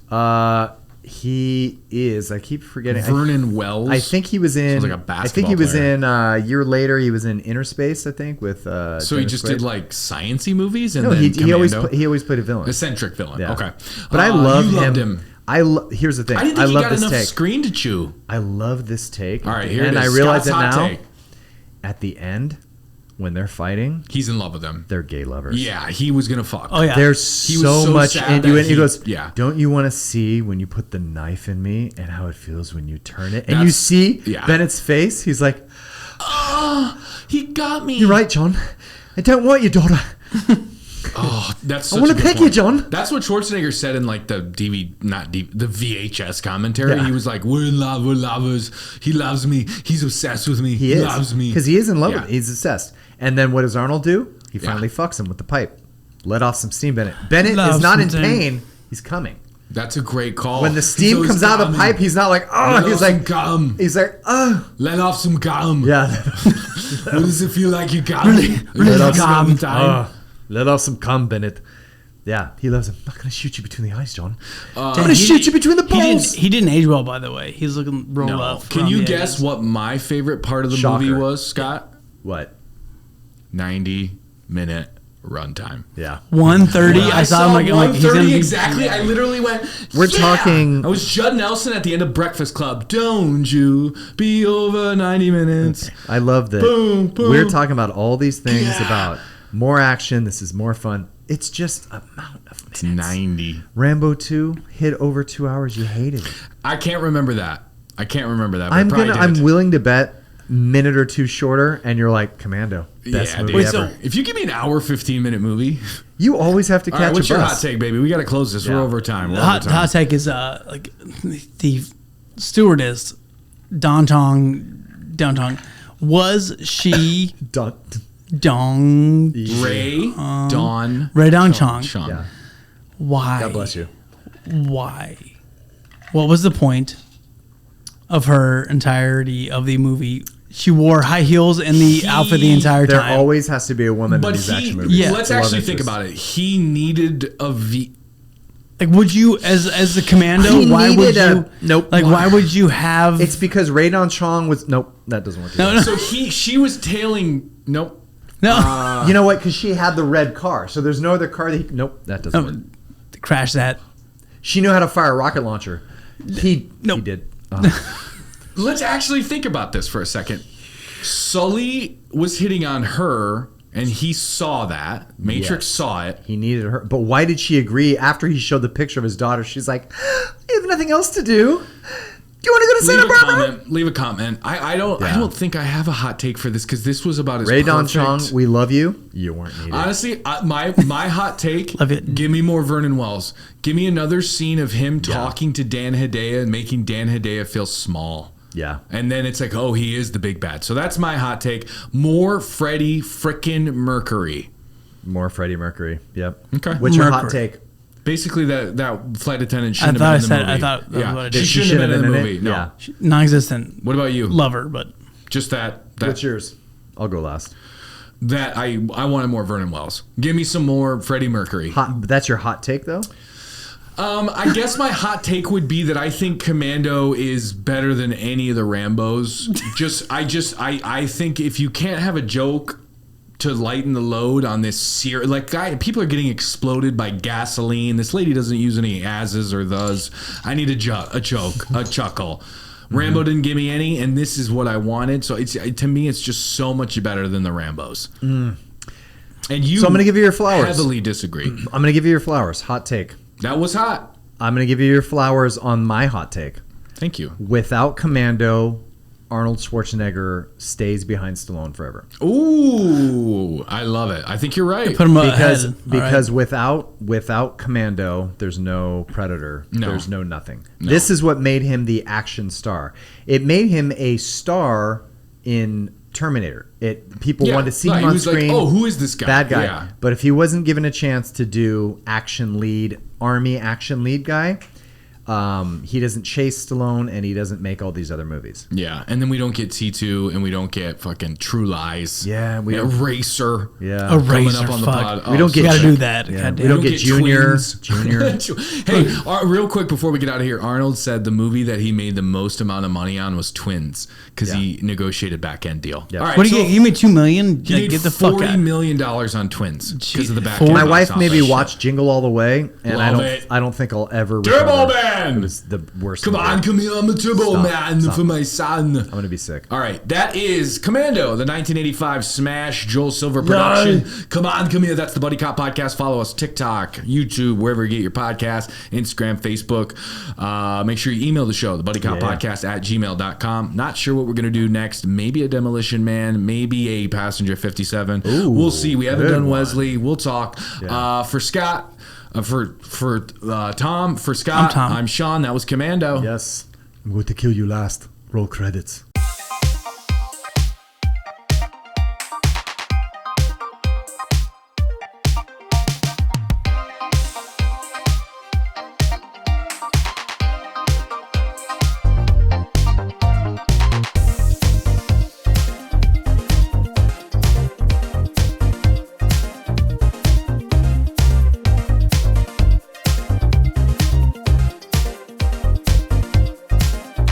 He is. I keep forgetting. Vernon Wells. I think he was in. Sounds like a I think he basketball was player. in. A year later, he was in Inner Space. I think with. So he just did like sciencey movies and No, then he always Commando? he always played a villain. Eccentric villain. Yeah. Okay. But I love you him. loved him. Here's the thing. I didn't think he love got this enough take. screen to chew. I love this take. All right, At the here it end, is. I realize it Scott's hot now. take. At the end, when they're fighting, He's in love with them. they're gay lovers. Yeah, he was gonna fuck. Oh yeah. There's He was so so much sad innuendo. that He goes, yeah. don't you want to see when you put the knife in me and how it feels when you turn it? And you That's- see yeah. Bennett's face. He's like, He got me. you're right, John. I don't want your daughter. Oh, that's. I Such wanna a good peck you, point. John. That's what Schwarzenegger said in like the the VHS commentary. Yeah. He was like, "We're in love. We're lovers. He loves me. He's obsessed with me. He is. loves me Because he is in love Yeah. with me. He's obsessed. And then what does Arnold do? He finally fucks him with the pipe. Let off some steam, Bennett. Bennett Love is not in some steam. pain. He's coming. That's a great call. When the He's steam always comes out of the coming. pipe, he's not like, oh, Let he's off some like, gum. he's like, oh. Let off some gum. Yeah. What does it feel like you got me? Let off Gum some time. Let off some cum, Bennett. Yeah, he loves him. I'm not gonna shoot you between the eyes, John. I'm Dang, gonna shoot you between the balls. He didn't age well, by the way. He's looking real No. rough. Can around you the guess edges. what my favorite part of the Shocker. movie was, Scott? What? 90-minute runtime. Yeah. 1:30. I saw him like he's gonna 1:30 be exactly. I literally went. We're "Yeah!" talking- I was Judd Nelson at the end of Breakfast Club. Don't you be over 90 minutes. I love that. Boom, boom. We're talking about all these things Yeah. about more action. This is more fun. It's just amount of minutes. 90. Rambo 2 hit over 2 hours. You hated it. I can't remember that. But I'm willing to bet minute or two shorter, and you're like Commando. Best movie dude. ever. So if you give me an hour 15-minute movie, You always have to all right, catch what's a your bus. hot take, baby? We got to close this. Yeah. We're over time. The hot take is like the stewardess Dontong. Was she Dun- Dong Ray Dawn Ray Dong Chong? Yeah. Why? God bless you. Why? What was the point of her entirety of the movie? She wore high heels in the outfit the entire There time. always has to be a woman in But these he, action movies. Yeah. let's Love actually think interest. about it. He needed a V. Like, would you, as a commando, He why would needed you? a- nope. Like, why would you have? It's because Radon Chong was nope. That doesn't work. no. So she was tailing. Nope. No, You know what? Because she had the red car, so there's no other car that. Nope, that doesn't work. crash that. She knew how to fire a rocket launcher. He Nope. did. Let's actually think about this for a second. Sully was hitting on her, and he saw that. Matrix Yes. saw it. He needed her, but why did she agree? After he showed the picture of his daughter, she's like, "I have nothing else to do. Do you want to go to Leave Santa a Barbara?" comment. Leave a comment. I don't think I have a hot take for this because this was about as Radon perfect. Chong, we love you. You weren't needed. Honestly, my hot take. Love it. Give me more Vernon Wells. Give me another scene of him talking to Dan Hedaya and making Dan Hedaya feel small. Yeah. And then it's like, oh, he is the big bad. So that's my hot take. More Freddie frickin' Mercury. More Freddie Mercury. Yep. Okay. What's your hot Mercury. take? Basically, that flight attendant I shouldn't thought I have been in said. the movie. I thought that was what I she did. shouldn't have been in the movie. it? No. Yeah. Non-existent. What about you? Lover, but Just that What's yours? I'll go last. that I wanted more Vernon Wells. Give me some more Freddie Mercury. Hot. That's your hot take, though. I guess my hot take would be that I think Commando is better than any of the Rambos. I think if you can't have a joke to lighten the load on this series, people are getting exploded by gasoline. This lady doesn't use any as's or thes. I need a joke, a chuckle. Rambo didn't give me any, and this is what I wanted. So to me, it's just so much better than the Rambos. And you, So I'm gonna give you your flowers. Heavily disagree. I'm going to give you your flowers. Hot take. That was hot. I'm going to give you your flowers on my hot take. Thank you. Without Commando, Arnold Schwarzenegger stays behind Stallone forever. Ooh, I love it. I think you're right. put him Because ahead. All right. without Commando, there's no Predator. No. There's no nothing. This is what made him the action star. It made him a star in Terminator. People wanted to see him he on was screen. Like, oh, who is this guy? Bad guy. Yeah. But if he wasn't given a chance to do army action lead guy, he doesn't chase Stallone and he doesn't make all these other movies. Yeah, and then we don't get T2 and we don't get fucking True Lies. Yeah, we and don't- Eraser. Yeah. Coming Eraser, up on the fuck. pod. We don't You get got to sick. do that. Yeah, God we damn. don't get Junior. Twins. Hey, real quick before we get out of here, Arnold said the movie that he made the most amount of money on was Twins because he negotiated back end deal. Yeah. All right, What do you so get? You made $2 million. he Like, made get the fuck $40 out. million on Twins because of the back Forty- end. My box wife made me office. watch Jingle All the Way, and Love it. I don't think I'll ever. Turbo recover. Man! It was the worst. Come movie. on, come here, I'm a turbo Stop. man Stop. for my son. I'm gonna be sick. All right, that is Commando, the 1985 smash Joel Silver production. Come on, come here. That's the Buddy Cop Podcast. Follow us TikTok, YouTube, wherever you get your podcast, Instagram, Facebook. Make sure you email the show, the Buddy Cop Podcast at gmail.com. Not sure what we're going to do next. Maybe a Demolition Man, maybe a Passenger 57. Ooh, we'll see. We haven't good done one. Wesley. We'll talk. Yeah. For Scott, for Tom, for Scott, I'm Tom. I'm Sean. That was Commando. Yes, I'm going to kill you last. Roll credits.